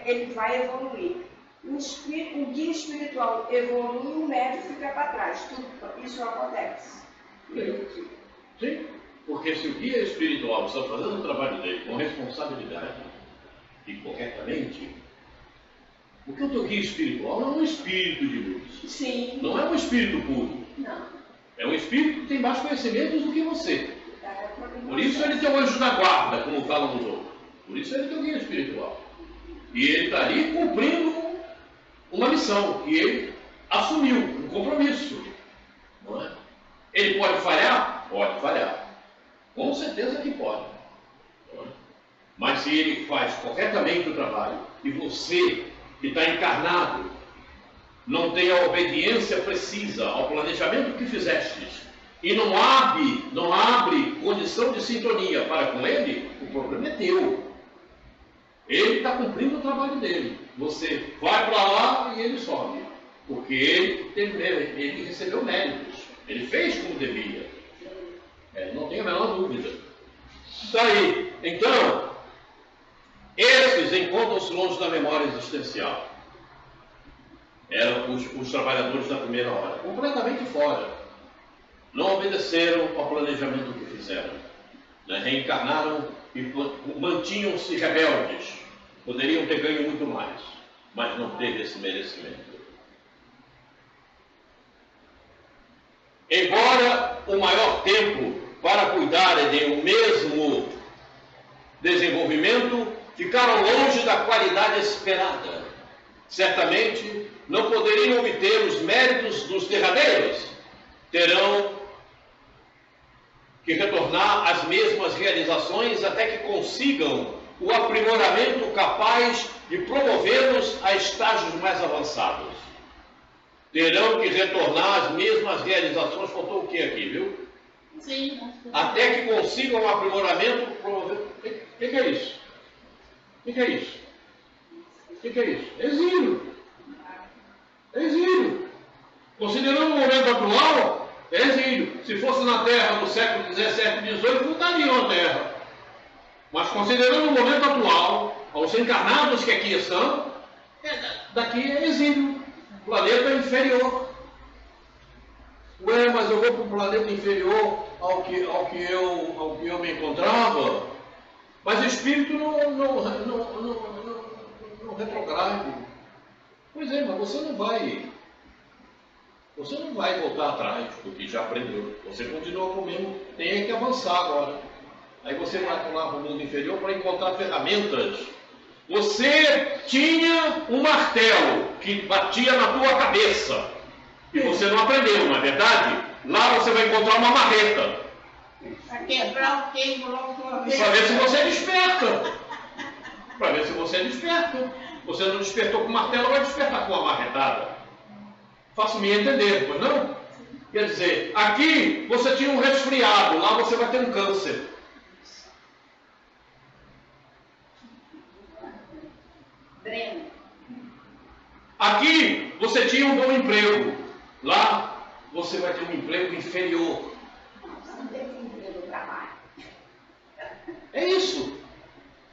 ele vai evoluir. O guia espiritual evolui, o médium fica para trás. Isso acontece. Sim, porque se o guia espiritual está fazendo o trabalho dele com responsabilidade e corretamente, porque o teu guia espiritual não é um espírito de luz. Sim. Não é um espírito puro. Não. É um espírito que tem mais conhecimentos do que você. É, Por isso ele tem o anjo da guarda, como falam os outros. Por isso ele tem um guia espiritual. E ele está ali cumprindo uma missão que ele assumiu, um compromisso. Não é? Ele pode falhar? Pode falhar. Com certeza que pode. Não é? Mas se ele faz corretamente o trabalho, e você que está encarnado não tem a obediência precisa ao planejamento que fizestes, e não abre condição de sintonia para com ele, o problema é teu. Ele está cumprindo o trabalho dele. Você vai para lá e ele sobe. Porque ele recebeu méritos. Ele fez como devia. Não tenho a menor dúvida. Daí, então, esses encontram-se longe da memória existencial. Eram os trabalhadores da primeira hora. Completamente fora. Não obedeceram ao planejamento que fizeram. Né? Reencarnaram e mantinham-se rebeldes. Poderiam ter ganho muito mais, mas não teve esse merecimento. Embora o maior tempo para cuidarem de um mesmo desenvolvimento, ficaram longe da qualidade esperada. Certamente não poderiam obter os méritos dos derradeiros. Terão que retornar às mesmas realizações até que consigam o aprimoramento capaz de promovê-los a estágios mais avançados. Terão que retornar às mesmas realizações. Faltou o que aqui, viu? Sim. Até que consigam o aprimoramento. O que é isso? O que é isso? O que é isso? Exílio. Exílio. Considerando o momento atual, é exílio. Se fosse na Terra do século XVII e XVIII, voltariam à Terra. Mas considerando o momento atual, aos encarnados que aqui estão, daqui é exílio. Planeta inferior. Ué, mas eu vou para um planeta inferior ao que eu me encontrava. Mas o espírito não retrograde. Pois é, mas você não vai voltar atrás do que já aprendeu. Você continua com o mesmo, tem que avançar agora. Aí você vai pular para o mundo inferior para encontrar ferramentas. Você tinha um martelo que batia na tua cabeça. E você não aprendeu, não é verdade? Lá você vai encontrar uma marreta. Para quebrar o queimo logo de uma vez. Para ver se você é desperta. Para ver se você é desperta. Você não despertou com o martelo, vai despertar com uma marretada. Faço-me entender, pois não? Quer dizer, aqui você tinha um resfriado, lá você vai ter um câncer. Aqui você tinha um bom emprego, lá você vai ter um emprego inferior. É isso.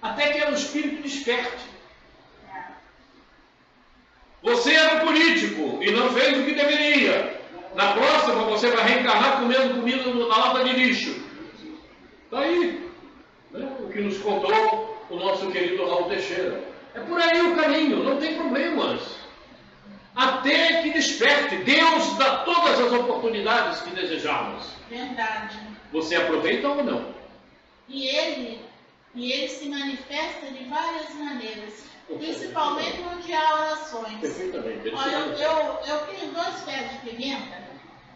Até que era um espírito desperte. Você era um político e não fez o que deveria. Na próxima você vai reencarnar comendo comida na lata de lixo. Está aí, né? O que nos contou o nosso querido Raul Teixeira. É por aí o caminho, não tem problemas. Até que desperte. Deus dá todas as oportunidades que desejamos. Verdade. Você aproveita ou não? E ele se manifesta de várias maneiras, principalmente onde há orações. Perfeitamente. Olha, eu tenho 2 pés de pimenta,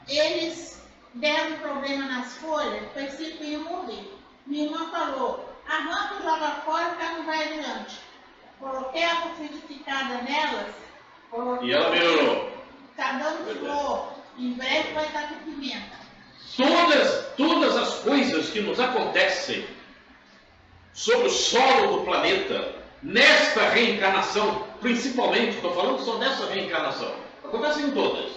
eles deram problema nas folhas, parecia que iam morrer. Minha irmã falou, arranca e joga fora, que não vai adiante. Coloquei a fluidificada nelas, E ela melhorou. está dando flor, em breve vai estar com pimenta. Todas as coisas que nos acontecem sobre o solo do planeta, nesta reencarnação, principalmente, estou falando só dessa reencarnação, acontecem em todas,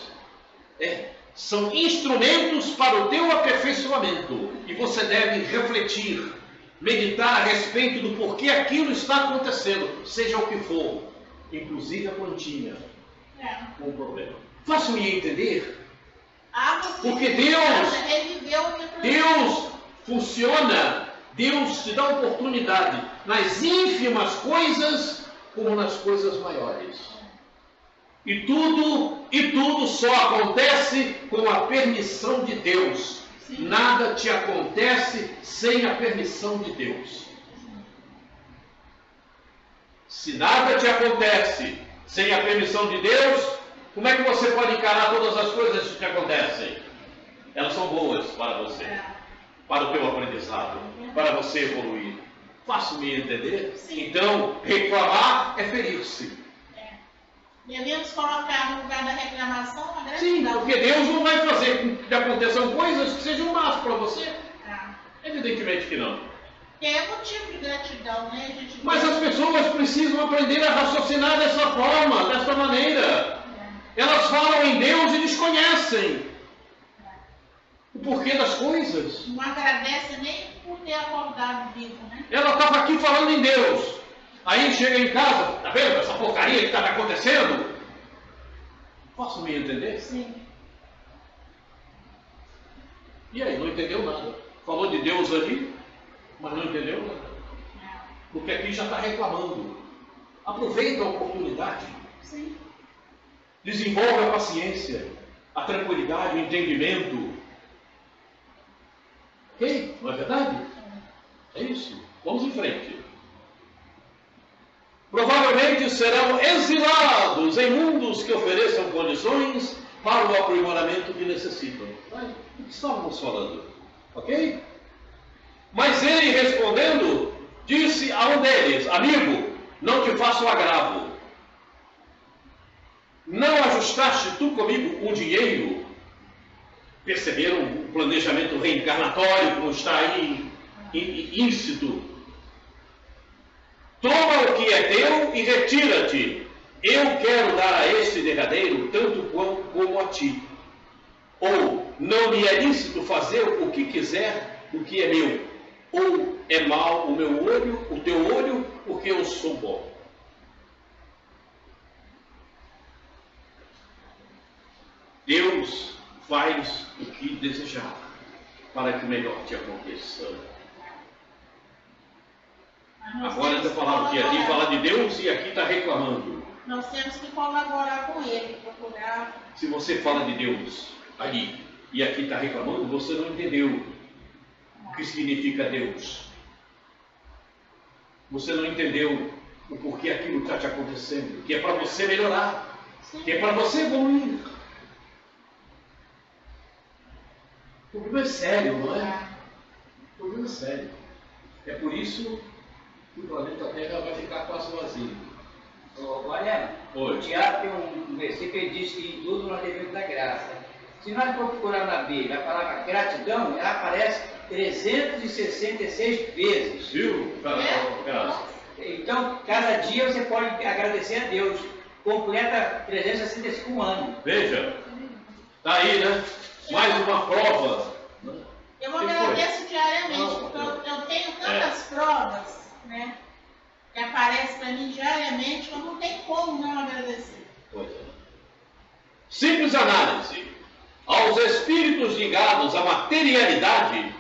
são instrumentos para o teu aperfeiçoamento, e você deve refletir, meditar a respeito do porquê aquilo está acontecendo, seja o que for, inclusive a plantinha, com o problema. Faço-me entender? Porque Deus funciona, Deus te dá oportunidade nas ínfimas coisas como nas coisas maiores. E tudo só acontece com a permissão de Deus. Nada te acontece sem a permissão de Deus. Se nada te acontece sem a permissão de Deus, como é que você pode encarar todas as coisas que te acontecem? Elas são boas para você, para o teu aprendizado, para você evoluir. Faço-me entender? Sim. Então, reclamar é ferir-se. Devemos colocar no lugar da reclamação a gratidão. Sim, porque Deus não vai fazer com que aconteçam coisas que sejam más para você. Evidentemente que não. Que é motivo de gratidão, né? A gente Mas as pessoas precisam aprender a raciocinar dessa forma, dessa maneira. Elas falam em Deus e desconhecem o porquê das coisas. não agradece nem por ter acordado vivo, né? Ela estava aqui falando em Deus. Aí chega em casa, tá vendo essa porcaria que está me acontecendo? Posso me entender? Sim. E aí, não entendeu nada. Falou de Deus ali, mas não entendeu nada. Porque aqui já está reclamando. Aproveita a oportunidade. Sim. Desenvolve a paciência, a tranquilidade, o entendimento. Ok? Não é verdade? É isso. Vamos em frente. Provavelmente serão exilados em mundos que ofereçam condições para o aprimoramento que necessitam. O que estávamos falando? Ok? Mas ele respondendo, disse a um deles: amigo, não te faço agravo. Não ajustaste tu comigo um dinheiro? Perceberam o planejamento reencarnatório como está aí íncito? Toma o que é teu e retira-te. Eu quero dar a este derradeiro tanto como a ti. Ou não me é lícito fazer o que quiser do que é meu. Ou é mau o meu olho, o teu olho, porque eu sou bom. Deus faz o que desejar para que o melhor te aconteça. Agora ainda falava que ali fala de Deus e aqui está reclamando. Nós temos que colaborar com ele, procurar. Se você fala de Deus ali e aqui está reclamando, você não entendeu o que significa Deus. Você não entendeu o porquê aquilo está te acontecendo, que é para você melhorar, que é para você evoluir. O problema é sério, não é? O problema é sério. É por isso que o planeta Terra vai ficar quase vazio. Olha, o Tiago tem um versículo que diz que em tudo nós devemos dar graça. Se nós procurar na Bíblia a palavra gratidão, ela aparece 366 vezes. Viu? Então, cada dia você pode agradecer a Deus. Completa 365 anos. Veja, está aí, né? Mais uma prova. Eu agradeço diariamente, porque eu tenho tantas provas, né? Que aparecem para mim diariamente, que eu não tenho como não agradecer. Pois é. Simples análise. Aos espíritos ligados à materialidade,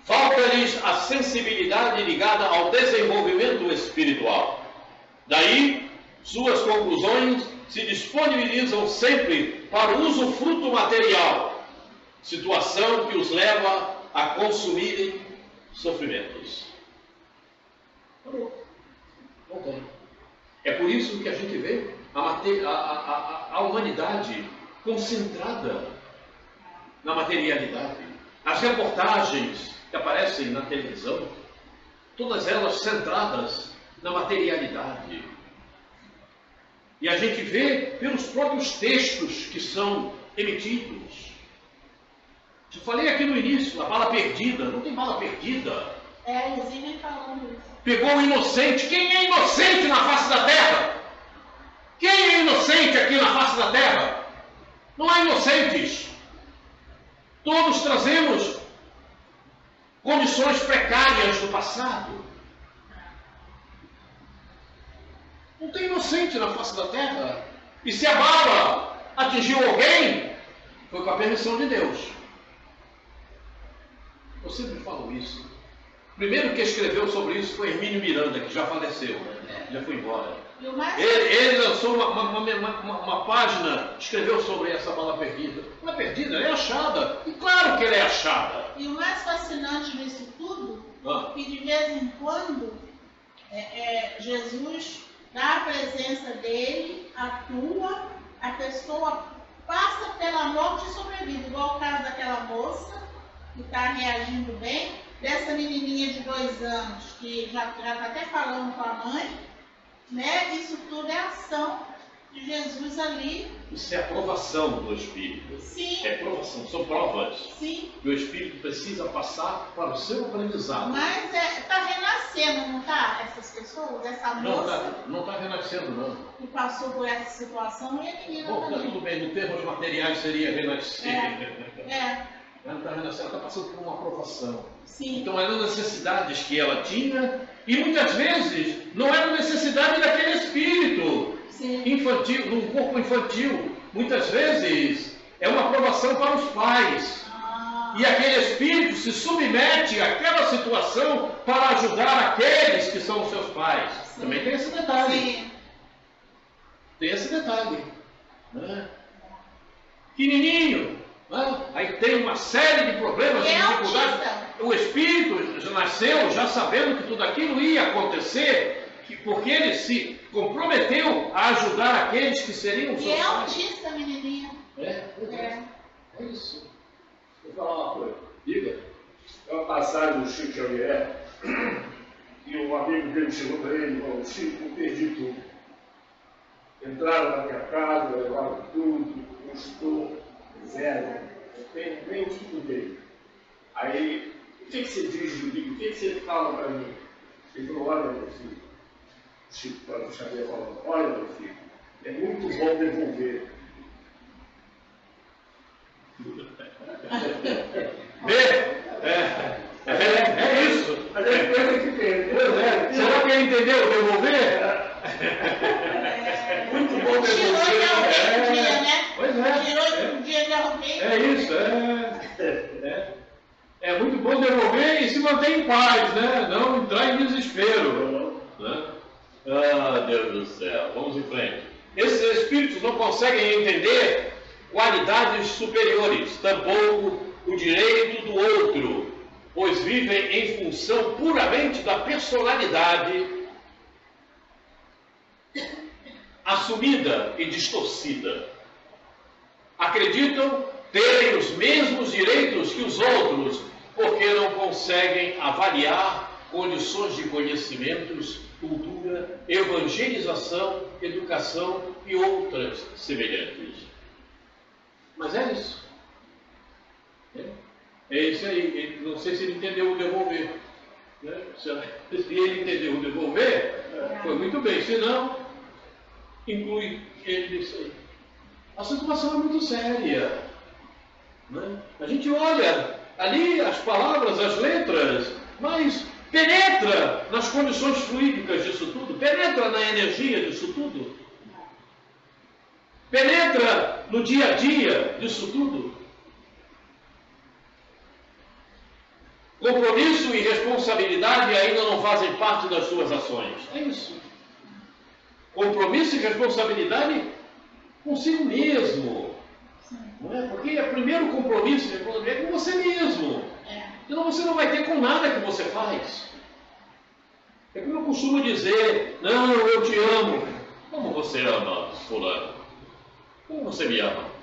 falta-lhes a sensibilidade ligada ao desenvolvimento espiritual. Daí, suas conclusões se disponibilizam sempre para o usufruto material, situação que os leva a consumirem sofrimentos. É por isso que a gente vê a humanidade concentrada na materialidade. As reportagens que aparecem na televisão, todas elas centradas na materialidade. E a gente vê pelos próprios textos que são emitidos. Eu falei aqui no início, a bala perdida, não tem bala perdida. Eles vivem falando isso. Pegou o inocente. Quem é inocente na face da terra? Quem é inocente aqui na face da terra? Não há inocentes. Todos trazemos condições precárias do passado. Não tem inocente na face da terra. E se a bala atingiu alguém, foi com a permissão de Deus. Eu sempre falo isso. O primeiro que escreveu sobre isso foi Hermínio Miranda, que já faleceu, né? Já foi embora. Ele lançou uma página, escreveu sobre essa bala perdida. Não é perdida, ela é achada. E claro que ela é achada. E o mais fascinante disso tudo, que de vez em quando Jesus da presença dele, atua, a pessoa passa pela morte e sobrevive, igual o caso daquela moça que está reagindo bem, dessa menininha de 2 anos, que já está até falando com a mãe, né? Isso tudo é ação de Jesus ali. Isso é a provação do Espírito. Sim. É provação, são provas. Sim. Que o Espírito precisa passar para o seu aprendizado. Mas está renascendo, não está? Essas pessoas, essa moça Não está renascendo, não. que passou por essa situação e a menina Bom, tá também. tudo bem, no termos materiais seria renascer. É, Ela não está renascendo, ela está passando por uma aprovação. sim. Então eram necessidades que ela tinha, e muitas vezes não era necessidade daquele espírito Sim. infantil, num corpo infantil. Muitas vezes é uma aprovação para os pais. E aquele espírito se submete àquela situação para ajudar aqueles que são os seus pais. Sim. Também tem esse detalhe. Sim. Tem esse detalhe. Né? Pequenininho. Né? Aí tem uma série de problemas, de E é dificuldades. autista. O espírito já nasceu já sabendo que tudo aquilo ia acontecer, porque ele se comprometeu a ajudar aqueles que seriam os E seus é pais. autista, menininha. É isso. Vou falar uma coisa. Diga. É uma passagem do Chico Xavier, e um amigo dele chegou para ele e falou: Chico, eu perdi tudo. Entraram na minha casa, levaram tudo, eu estou zero. Eu tenho nem o que dele. Aí, o que você diz, Rodrigo? O que você fala para mim? Ele falou: olha, meu filho. O Chico Xavier falou: olha, meu filho, é muito bom devolver. É isso. Mas é coisa que tem. Será que ele entendeu devolver? Muito bom Tirou de alguém um dia, né? Pois é. Tirou um dia de alguém. É isso, é muito bom devolver e se manter em paz, né? Não entrar em desespero. Né? Ah, Deus do céu, vamos em frente. Esses espíritos não conseguem entender qualidades superiores, tampouco o direito do outro, pois vivem em função puramente da personalidade assumida e distorcida. Acreditam terem os mesmos direitos que os outros, porque não conseguem avaliar condições de conhecimentos, cultura, evangelização, educação e outras semelhantes. Mas é isso. É isso aí. Não sei se ele entendeu o devolver. Né? Se ele entendeu o devolver, foi muito bem. Se não, inclui ele nisso aí. A situação é muito séria. Né? A gente olha ali as palavras, as letras, mas penetra nas condições fluídicas disso tudo, penetra na energia disso tudo, penetra no dia a dia disso tudo. Compromisso e responsabilidade ainda não fazem parte das suas ações. É isso. Compromisso e responsabilidade consigo mesmo. Não é? Porque o primeiro compromisso é com você mesmo. Senão você não vai ter com nada que você faz. É como eu costumo dizer: não, eu te amo. Como você ama, fulano? Como você me ama?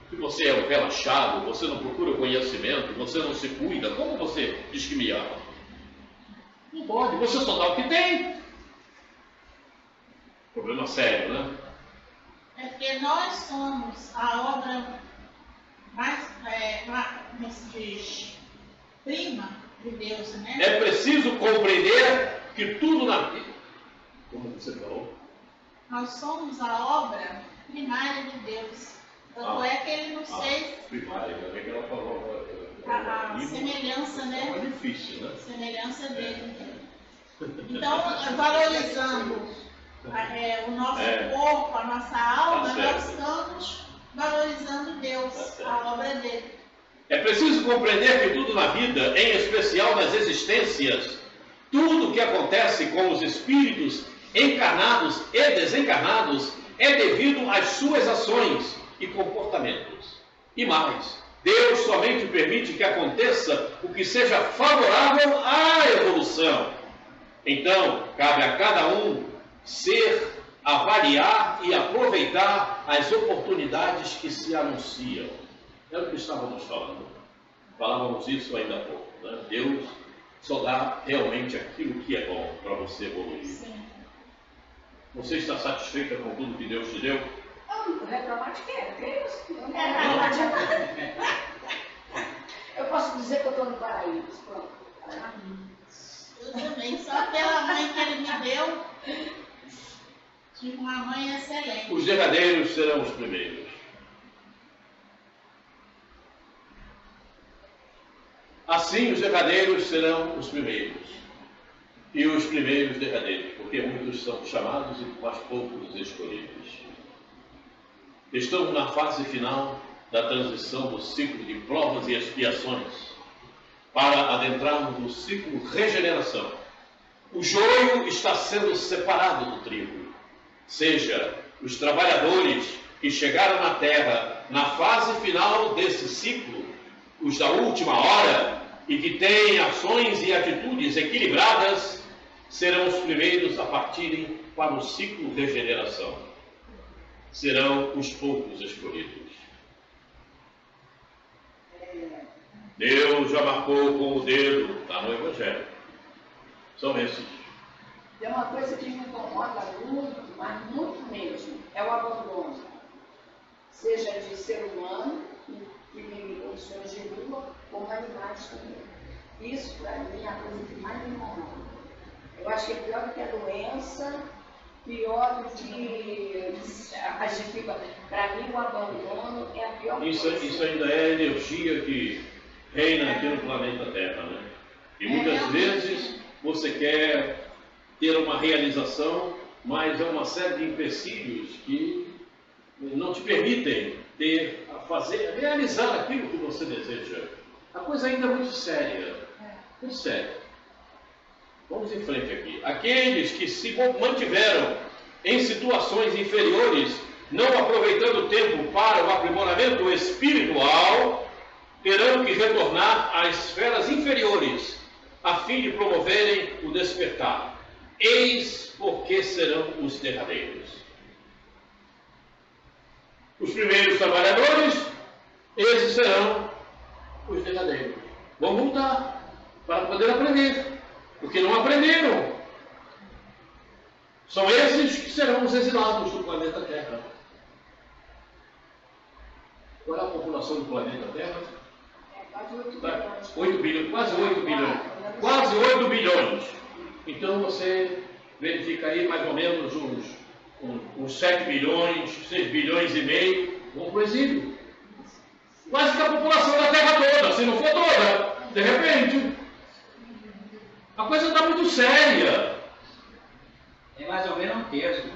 Se você é um relaxado, você não procura conhecimento, você não se cuida, como você diz que me ama? Não pode, você só dá o que tem. Problema sério, né? É porque nós somos a obra mais, como se diz, prima de Deus, né? É preciso compreender que tudo na vida, como você falou, Nós somos a obra primária de Deus. Tanto é que ele nos fez primária, ainda bem que ela falou a semelhança, né? É difícil, né? Semelhança dele. Então, valorizando o nosso corpo, a nossa alma, Tá nós certo. estamos valorizando Deus, certo. a obra dele. É preciso compreender que tudo na vida, em especial nas existências, tudo que acontece com os espíritos encarnados e desencarnados é devido às suas ações e comportamentos. E mais, Deus somente permite que aconteça o que seja favorável à evolução. Então, cabe a cada um ser avaliar e aproveitar as oportunidades que se anunciam. É o que estávamos falando. Falávamos isso ainda há pouco. Né? Deus só dá realmente aquilo que é bom para você evoluir. Sim. Você está satisfeita com tudo que Deus te deu? Eu reclamar de quê? Eu não quero reclamar de nada. Eu posso dizer que eu estou no paraíso. Pronto. Eu também, só pela mãe que ele me deu, tive uma mãe excelente. Os derradeiros serão os primeiros. Assim, os derradeiros serão os primeiros. E os primeiros derradeiros, porque muitos são chamados e mas poucos escolhidos. Estamos na fase final da transição do ciclo de provas e expiações para adentrarmos no ciclo regeneração. O joio está sendo separado do trigo. Seja, os trabalhadores que chegaram na terra na fase final desse ciclo, os da última hora, e que têm ações e atitudes equilibradas, serão os primeiros a partirem para o ciclo regeneração. Serão os poucos escolhidos. Deus já marcou com o dedo, está no Evangelho. São esses. Tem uma coisa que me incomoda muito, mas muito mesmo, é o abandono. Seja de ser humano, que me condições de rua, como animais também. Isso, para mim, é a coisa que mais me incomoda. Eu acho que é pior do que a doença, pior do que as dificuldades. Para mim, o abandono é a pior coisa. Isso ainda é a energia que reina aqui no planeta Terra, né? E muitas vezes você quer ter uma realização, mas é uma série de empecilhos que não te permitem realizar aquilo que você deseja. A coisa ainda é muito séria. Muito séria. Vamos em frente aqui. Aqueles que se mantiveram em situações inferiores, não aproveitando o tempo para o aprimoramento espiritual, terão que retornar às esferas inferiores, a fim de promoverem o despertar. Eis porque serão os derradeiros. Os primeiros trabalhadores, esses serão os derradeiros. Vão voltar para poder aprender, porque não aprenderam. São esses que serão os exilados do planeta Terra. Qual é a população do planeta Terra? Quase 8 bilhões. 8 bilhões, quase 8 bilhões. Quase 8 bilhões. Então você verifica aí mais ou menos uns 7 bilhões, 6 bilhões e meio vão para o exílio. Quase que a população da Terra toda, se não for toda, de repente. A coisa está muito séria. É mais ou menos um terço.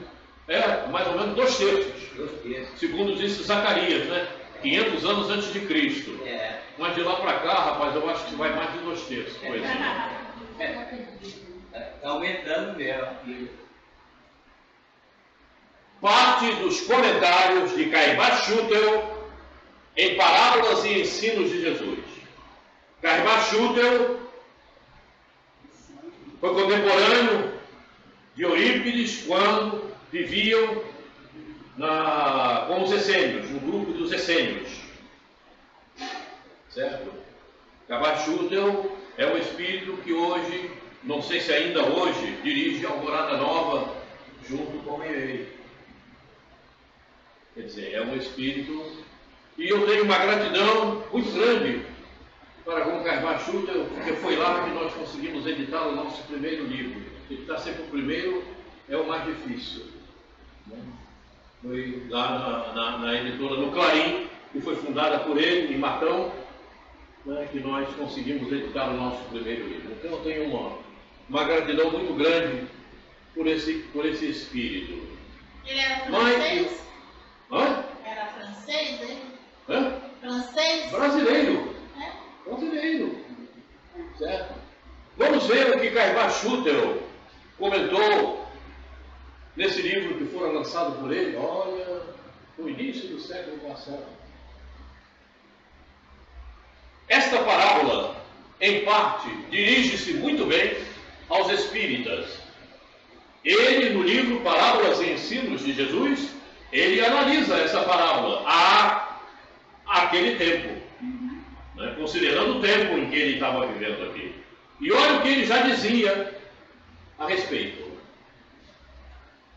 É, mais ou menos 2 terços. 2 terços. Segundo disse Zacarias, né? 500 anos antes de Cristo. É. Mas de lá para cá, rapaz, eu acho que vai mais de 2 terços. Pois Está aumentando mesmo. Parte dos comentários de Caibá Schutel em Parábolas e Ensinos de Jesus. Caibá Schutel foi contemporâneo de Eurípides quando viviam com os essênios, no grupo dos essênios. Certo? Caibá Schutel é o espírito que hoje, não sei se ainda hoje, dirige a Alvorada Nova junto com ele. Quer dizer, é um espírito. E eu tenho uma gratidão muito grande para com Caibá Schutel, porque foi lá que nós conseguimos editar o nosso primeiro livro. Editar sempre o primeiro é o mais difícil. Foi lá na editora do Clarim, que foi fundada por ele, em Matão, né, que nós conseguimos editar o nosso primeiro livro. Então eu tenho uma gratidão muito grande por esse espírito. Ele era francês? Hã? Era francês, hein? Hã? Francês? Brasileiro. É? Brasileiro. Certo? Vamos ver o que Caibá Schutel comentou nesse livro que foi lançado por ele, olha, no início do século passado. Esta parábola, em parte, dirige-se muito bem aos espíritas. Ele no livro Parábolas e Ensinos de Jesus, ele analisa essa parábola àquele tempo, né? Considerando o tempo em que ele estava vivendo aqui. E olha o que ele já dizia a respeito.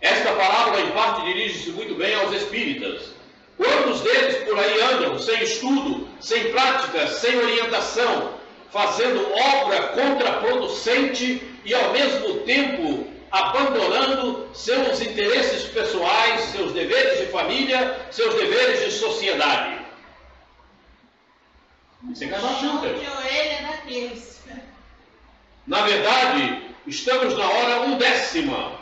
Esta parábola, em parte, dirige-se muito bem aos espíritas. Quantos deles por aí andam sem estudo, sem prática, sem orientação, fazendo obra contraproducente e, ao mesmo tempo, abandonando seus interesses pessoais, seus deveres de família, seus deveres de sociedade? Isso é cabachuta. De orelha daqueles. Na verdade, estamos na hora 1/10.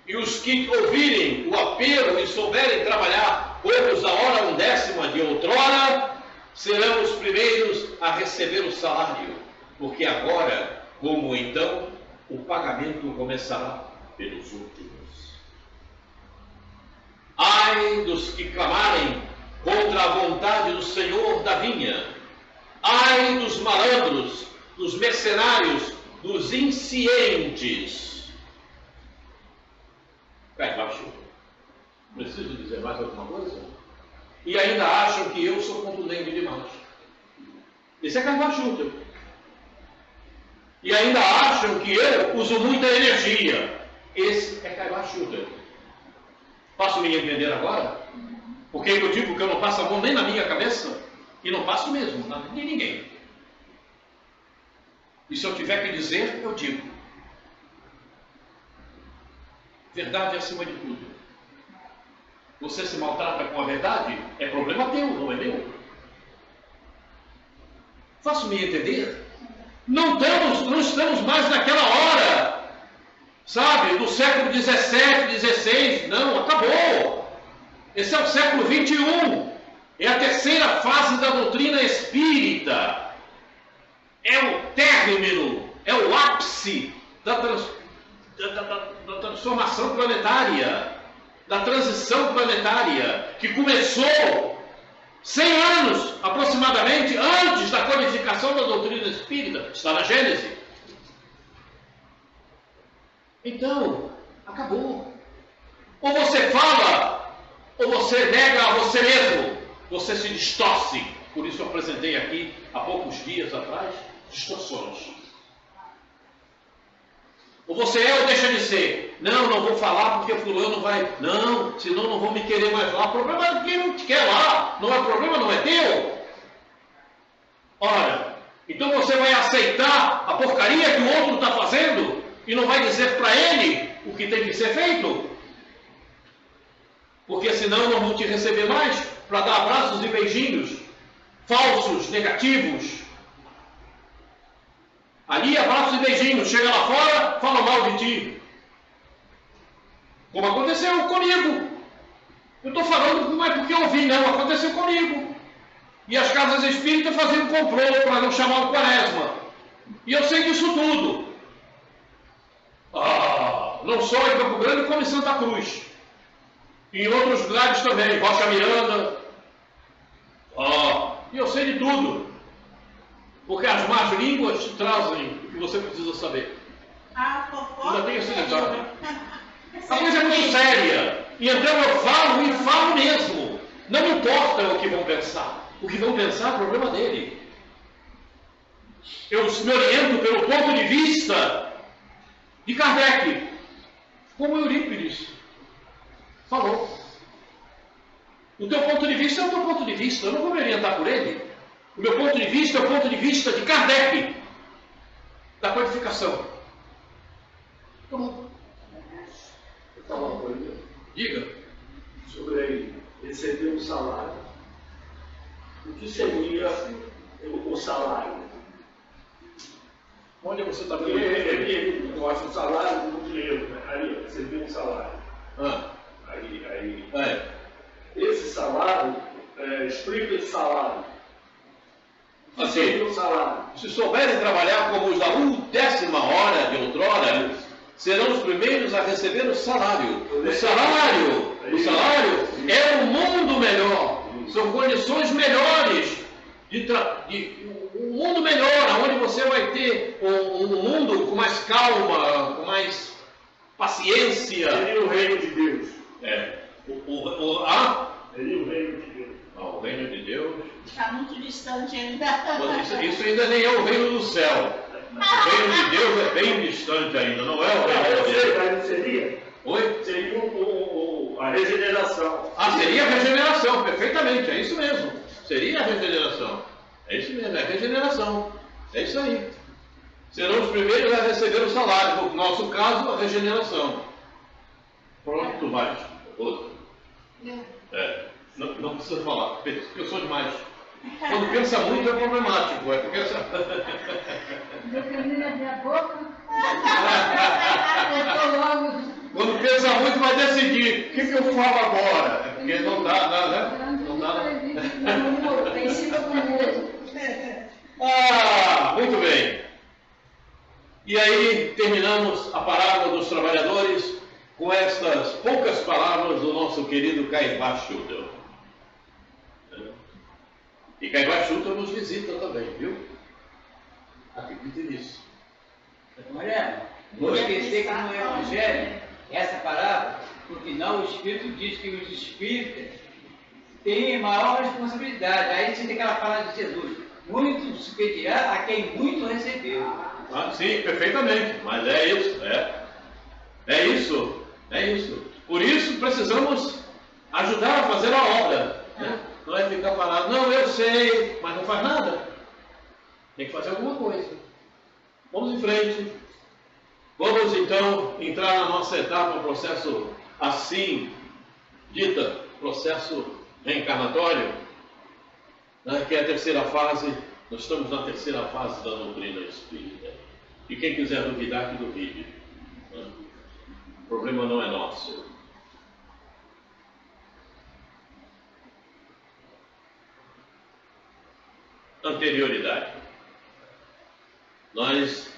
E os que ouvirem o apelo e souberem trabalhar poucos da hora 1/10 de outrora, serão os primeiros a receber o salário, porque agora, como então, o pagamento começará pelos últimos. Ai dos que clamarem contra a vontade do Senhor da vinha, ai dos malandros, dos mercenários, dos inscientes. Cai baixo. Preciso dizer mais alguma coisa? E ainda acham que eu sou contundente demais. Esse é Carvachuta. E ainda acham que eu uso muita energia. Esse é Carvachuta. Posso me entender agora? Porque eu digo que eu não passo a mão nem na minha cabeça, e não passo mesmo, na de ninguém. E se eu tiver que dizer, eu digo. Verdade acima de tudo. Você se maltrata com a verdade, é problema teu, não é meu. Faço-me entender? Não estamos mais naquela hora, sabe, do século 17, 16, não, acabou. Esse é o século 21, é a terceira fase da doutrina espírita, é o término, é o ápice da transformação planetária, da transição planetária, que começou 100 anos, aproximadamente, antes da codificação da doutrina espírita. Está na Gênese. Então, acabou. Ou você fala, ou você nega a você mesmo. Você se distorce. Por isso eu apresentei aqui, há poucos dias atrás, distorções. Ou você é ou deixa de ser. Não vou falar porque fulano vai. Não, senão não vou me querer mais lá. O problema é quem não te quer lá. Não é problema, não é teu. Ora, então você vai aceitar a porcaria que o outro está fazendo e não vai dizer para ele o que tem que ser feito? Porque senão não vão te receber mais para dar abraços e beijinhos falsos, negativos. Ali, abraços e beijinhos. Chega lá fora, fala mal de ti. Como aconteceu comigo. Eu estou falando não é porque eu ouvi, não. Aconteceu comigo. E as casas espíritas faziam complô para não chamar o Quaresma. E eu sei disso tudo. Não só em Campo Grande, como em Santa Cruz. E em outros lugares também. Rocha Miranda. E eu sei de tudo. Porque as más línguas te trazem o que você precisa saber. Ainda tem esse detalhe. A coisa é muito séria. E então eu falo e falo mesmo. Não importa o que vão pensar. O que vão pensar é o problema dele. Eu me oriento pelo ponto de vista de Kardec. Como Eurípides falou. O teu ponto de vista é o teu ponto de vista. Eu não vou me orientar por ele. O meu ponto de vista é o ponto de vista de Kardec, da codificação. Tá bom. Vou falar uma coisa. Diga. Sobre receber um salário. O que seria o salário? Onde você está Porque vendo? ele gosta do salário do dinheiro, né? Aí receber um salário. Esse salário, explica esse salário. Assim, O salário. se souberem trabalhar como os da 10ª hora de outrora, serão os primeiros a receber o salário. O salário é um mundo melhor. São condições melhores. Um mundo melhor, onde você vai ter um mundo com mais calma, com mais paciência. Seria o reino de Deus. Seria o reino de Deus. O reino de Deus. Está muito distante ainda. Isso ainda nem é o reino do céu. O reino de Deus é bem distante ainda, não é o reino de Deus. Mas seria? Oi? Seria a regeneração. Seria a regeneração, perfeitamente, é isso mesmo. Seria a regeneração. É isso mesmo, é a regeneração. É isso aí. Serão os primeiros a receber o salário. No nosso caso, a regeneração. Pronto, tu vais. Outro. Não precisa falar, porque eu sou demais. Quando pensa muito é problemático. É porque Dependendo da minha boca, quando pensa muito vai decidir. O que eu falo agora? É porque não dá, né? Não dá. Está em cima do muro. Muito bem. E aí terminamos a parábola dos trabalhadores com estas poucas palavras do nosso querido Caibá Schutter. E Caibá Schutter nos visita também, viu? Acredite nisso. Mariana, não esquecer que no Evangelho, essa palavra, no final o Espírito diz que os Espíritas têm maior responsabilidade. Aí você tem aquela palavra de Jesus: muito se pedirá a quem muito recebeu. Sim, perfeitamente, mas é isso, é isso. Por isso precisamos ajudar a fazer a obra, né? Não é ficar parado, não, eu sei, mas não faz nada. Tem que fazer alguma coisa. Vamos em frente. Vamos então entrar na nossa etapa, o processo assim dita, processo reencarnatório, né, que é a terceira fase. Nós estamos na terceira fase da doutrina espírita. E quem quiser duvidar, que duvide. O problema não é nosso. Anterioridade. Nós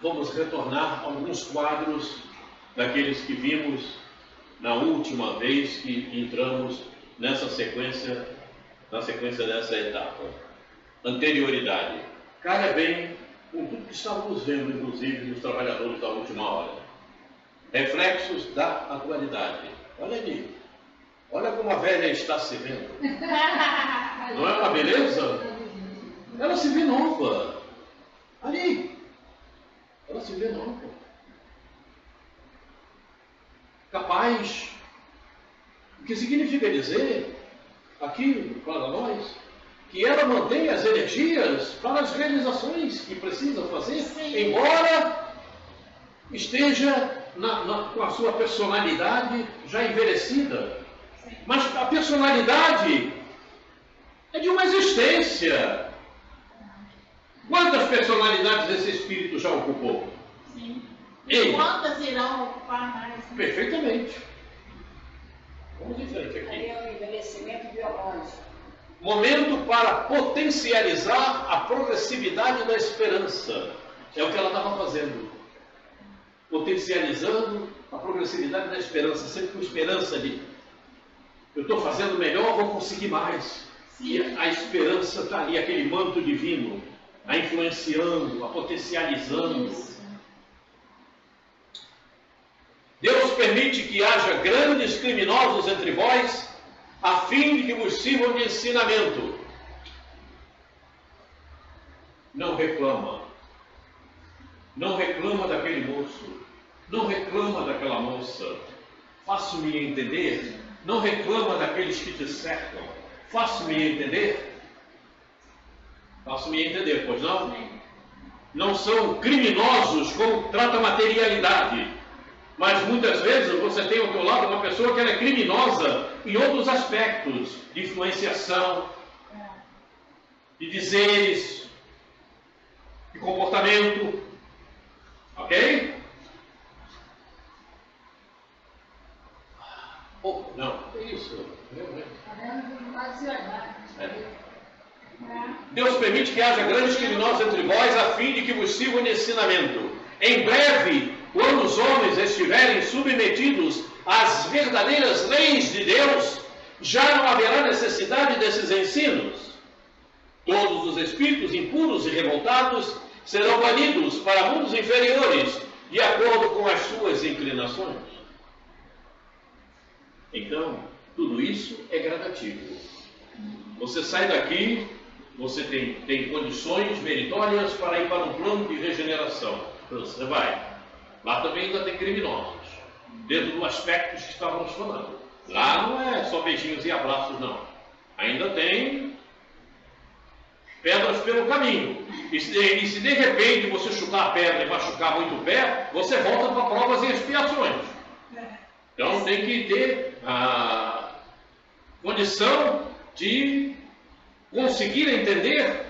vamos retornar a alguns quadros daqueles que vimos na última vez que entramos nessa sequência, na sequência dessa etapa. Anterioridade. Calha bem com tudo que estávamos vendo, inclusive, dos trabalhadores da última hora. Reflexos da atualidade. Olha ali. Olha como a velha está se vendo. Não é uma beleza? Ela se vê nova. Ali. Ela se vê nova. Capaz. O que significa dizer, aqui para nós, que ela mantém as energias para as realizações que precisa fazer, sim, embora esteja com a sua personalidade já envelhecida. Sim. Mas a personalidade é de uma existência. Quantas personalidades esse espírito já ocupou? Sim. E quantas irão ocupar mais? Né? Perfeitamente. Vamos em frente aqui. Aí é o envelhecimento biológico. Momento para potencializar a progressividade da esperança. É o que ela estava fazendo. Potencializando a progressividade da esperança. Sempre com esperança de eu estou fazendo melhor, vou conseguir mais. Sim. E a esperança está ali, aquele manto divino, a influenciando, a potencializando. Isso. Deus permite que haja grandes criminosos entre vós, a fim de que vos sirvam de ensinamento. Não reclama. Não reclama daquele moço. Não reclama daquela moça. Faço-me entender. Não reclama daqueles que te cercam. Faço-me entender. Faço-me entender, pois não? Não são criminosos como trata a materialidade. Mas muitas vezes você tem ao teu lado uma pessoa que ela é criminosa em outros aspectos, de influenciação, de dizeres, de comportamento. Ok? Não, é isso. Deus permite que haja grandes criminosos entre vós, a fim de que vos sirvam de ensinamento. Em breve, quando os homens estiverem submetidos às verdadeiras leis de Deus, já não haverá necessidade desses ensinos. Todos os espíritos impuros e revoltados serão banidos para mundos inferiores, de acordo com as suas inclinações. Então, tudo isso é gradativo. Você sai daqui, você tem condições meritórias para ir para um plano de regeneração. Então, você vai. Lá também ainda tem criminosos, dentro do aspecto que estávamos falando. Lá não é só beijinhos e abraços, não. Ainda tem pedras pelo caminho. E se de repente você chutar a pedra e machucar muito o pé, você volta para provas e expiações. Então tem que ter a condição de conseguir entender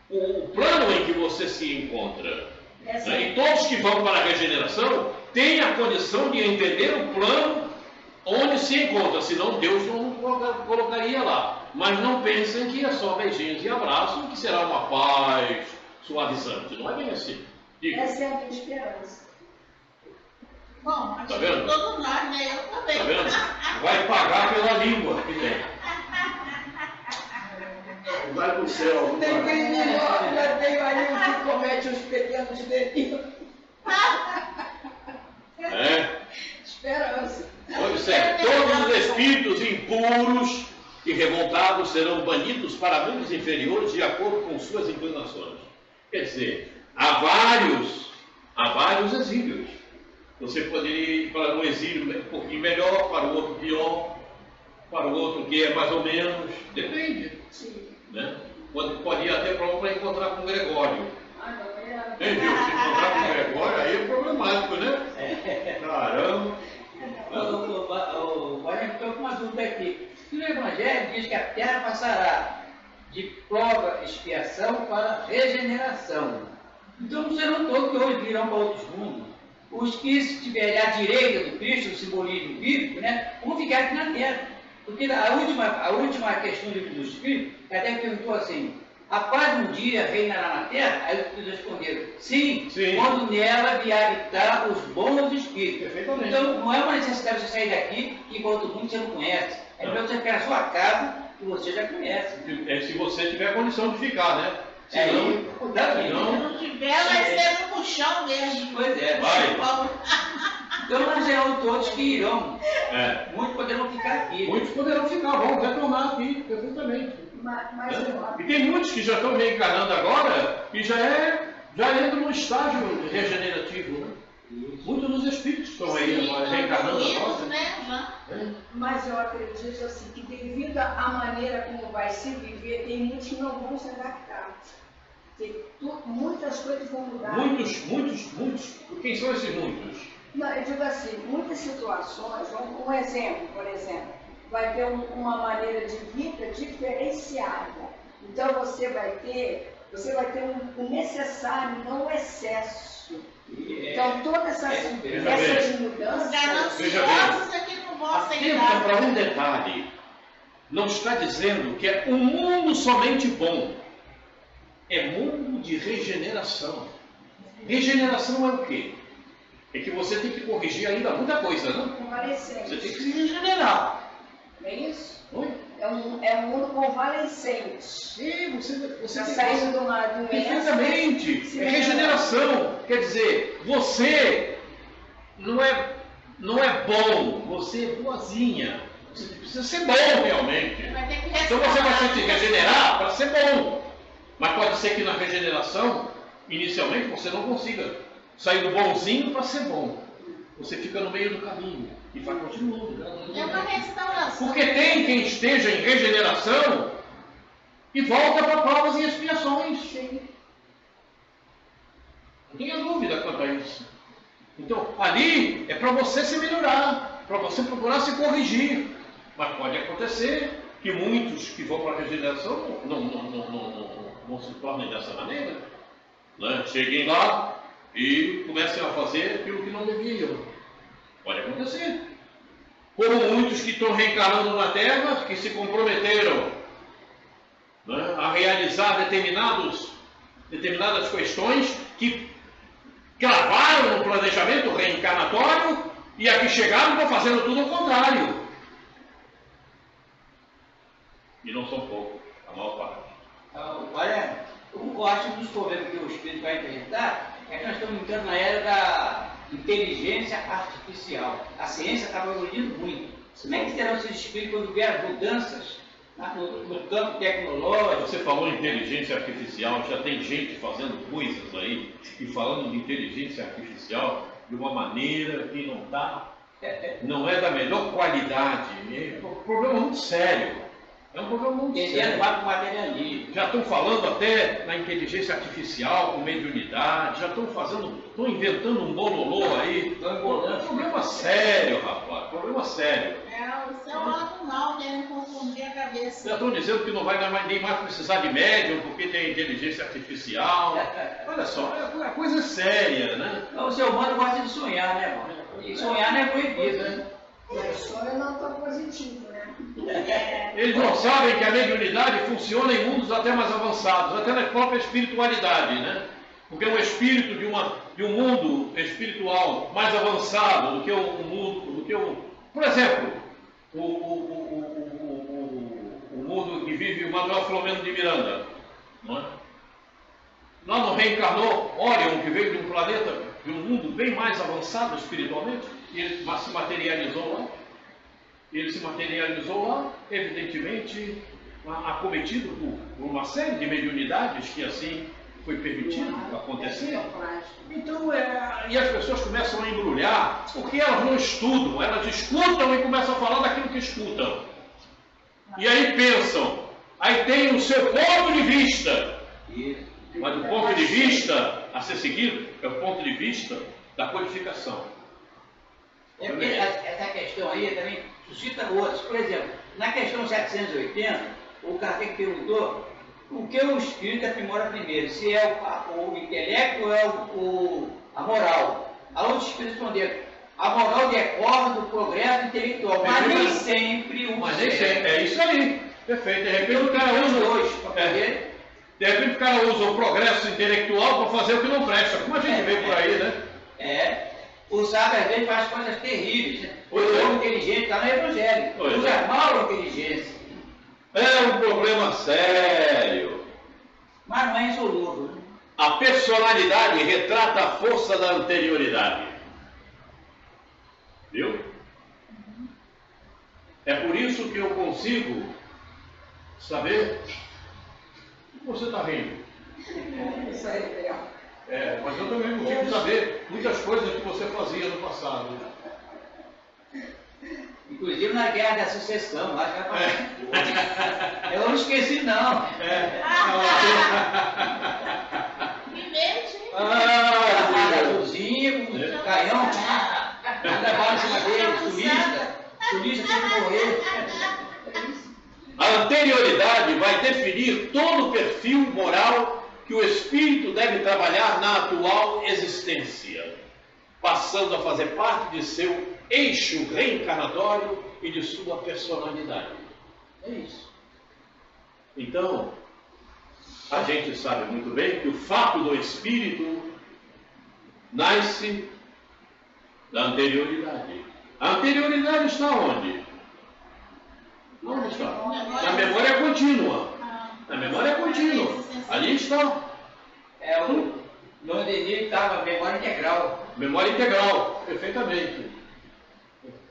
o plano em que você se encontra. E todos que vão para a regeneração têm a condição de entender o plano onde se encontra, senão Deus não colocaria lá. Mas não pensem que é só beijinhos e abraços, que será uma paz suavizante. Não é bem assim. Diga. Essa é a minha esperança. Bom, acho Tá que vendo? todos nós, né? Eu também. Tá vendo? Vai pagar pela língua que tem. Vai pro céu. Tem criminoso, já tem aí um que comete os pequenos delitos. É. Esperança. Observe, todos os espíritos impuros e revoltados serão banidos para mundos inferiores de acordo com suas inclinações. Quer dizer, há vários exílios. Você poderia ir para um exílio um pouquinho melhor, para o outro pior, para o outro que é mais ou menos, depende. Sim. Né? Pode ir até para encontrar com o Gregório. Ah, não, era... Viu? Se encontrar com o Gregório, aí é problemático, né? Caramba! O Guarani estou com uma dúvida aqui. O Evangelho diz que a terra passará de prova, expiação para regeneração. Então não serão todos que hoje virão para outros mundos. Os que estiverem à direita do Cristo, o simbolismo bíblico, né, vão ficar aqui na terra. Porque a última questão do Espírito, até perguntou assim: a paz um dia reinará na terra? Aí os Espíritos responderam: sim, quando nela vier habitar os bons espíritos. Então não é uma necessidade você sair daqui e ir para outro mundo que você não conhece. É melhor você ficar na sua casa que você já conhece. É se você tiver condição de ficar, né? Se Se não tiver, vai ser no puxão mesmo. Pois é, vai. Então nós serão todos que irão. É. Muitos poderão ficar aqui. Muitos poderão ficar, vão retornar aqui, perfeitamente. Mas E tem muitos que já estão reencarnando agora e já entram no estágio regenerativo, né? Muitos dos espíritos estão aí agora, reencarnando agora. Né, já. Mas eu acredito assim, que devido à maneira como vai se viver, tem muitos que não vão se adaptar. Muitas coisas vão mudar. Muitos. Quem são esses muitos? Não, eu digo assim, muitas situações, um exemplo, por exemplo, vai ter uma maneira de vida diferenciada. Então você vai ter o necessário, não o excesso. Então todas essas mudanças... Os gananciosos é que não vão Atenta aceitar. para um detalhe. Não está dizendo que é um mundo somente bom. É mundo de regeneração. Regeneração é o quê? É que você tem que corrigir ainda muita coisa, né? Convalescente. Você tem que se regenerar. Não é isso? Oi? É um mundo convalescente. Sim, você Está tem saindo de uma doença. perfeitamente. É regeneração. Quer dizer, você não é bom, você é boazinha. Você precisa ser bom realmente. Vai ter que Então você vai se regenerar para ser bom. Mas pode ser que na regeneração, inicialmente, você não consiga sair do bonzinho para ser bom. Você fica no meio do caminho e vai continuando. É uma restauração. Porque tem quem esteja em regeneração e volta para provas e expiações. Não tenha dúvida quanto a isso. Então, ali é para você se melhorar, para você procurar se corrigir. Mas pode acontecer que muitos que vão para a regeneração não se tornem dessa maneira. Né? Cheguem lá e comecem a fazer aquilo que não deviam. Pode acontecer. Como muitos que estão reencarnando na Terra, que se comprometeram, né, a realizar determinadas questões que cravaram no planejamento reencarnatório e aqui chegaram e estão fazendo tudo ao contrário. E não são poucos, a maior parte. Olha, eu acho que um dos problemas que o Espírito vai enfrentar é que nós estamos entrando na era da inteligência artificial. A ciência estava evoluindo muito. Como é que terão esses espíritos quando vier as mudanças no campo tecnológico? Você falou em inteligência artificial, já tem gente fazendo coisas aí e falando de inteligência artificial de uma maneira que não é da melhor qualidade. É um problema muito sério. É um problema muito sério. Materialismo. Já estão falando até na inteligência artificial, com mediunidade, já estão inventando um bololô aí. Problema sério, rapaz, problema sério. É o seu lado mal querendo confundir a cabeça. Já estão dizendo que não vai nem mais precisar de médium porque tem inteligência artificial. Olha só, a coisa é séria, né? O ser humano gosta de sonhar, né, irmão? E sonhar não é proibido, né? Mas sonho não tão positivo, né? Eles não sabem que a mediunidade funciona em mundos até mais avançados, até na própria espiritualidade, né? Porque um espírito de um mundo espiritual mais avançado do que um mundo, por exemplo, o mundo que vive o Manuel Filomeno de Miranda, não é? Lá no reencarnou Orion, que veio de um planeta, de um mundo bem mais avançado espiritualmente, e ele se materializou lá. Ele se materializou lá, evidentemente, acometido por uma série de mediunidades que assim foi permitido acontecer. Então, e as pessoas começam a embrulhar, porque elas não estudam, elas escutam e começam a falar daquilo que escutam. E aí pensam, aí tem o seu ponto de vista. Mas o ponto de vista a ser seguido é o ponto de vista da codificação. É porque essa questão aí também suscita outras. Por exemplo, na questão 780, o Kardec perguntou o que o espírito aprimora primeiro, se é o intelecto ou é a moral. A outro espírito respondeu, a moral decorre do progresso intelectual, mas nem sempre o Mas nem sempre, é isso aí. Perfeito. De repente o cara usa de repente o cara usa o progresso intelectual para fazer o que não presta, como a gente vê por aí, né? O sábio às vezes faz coisas terríveis, né? O homem inteligente está no Evangelho, Pois usa é. mal a inteligência, É um problema sério. mas não é insolúvel. Né? A personalidade retrata a força da anterioridade. Viu? É por isso que eu consigo saber que você está rindo. Isso aí, legal. Mas eu também consigo saber muitas coisas que você fazia no passado. Inclusive na guerra da sucessão, lá já vai. Eu não esqueci não. Vivente. Armada azulzinha, com canhão, anda para cima dele, turista tem que morrer. A anterioridade vai definir todo o perfil moral que o espírito deve trabalhar na atual existência, passando a fazer parte de seu eixo reencarnatório e de sua personalidade. É isso. Então, a gente sabe muito bem que o fato do espírito nasce da anterioridade. A anterioridade está onde? Onde está? Na memória contínua. Na memória contínua. Ali está. O nome dele estava memória integral. Memória integral, perfeitamente.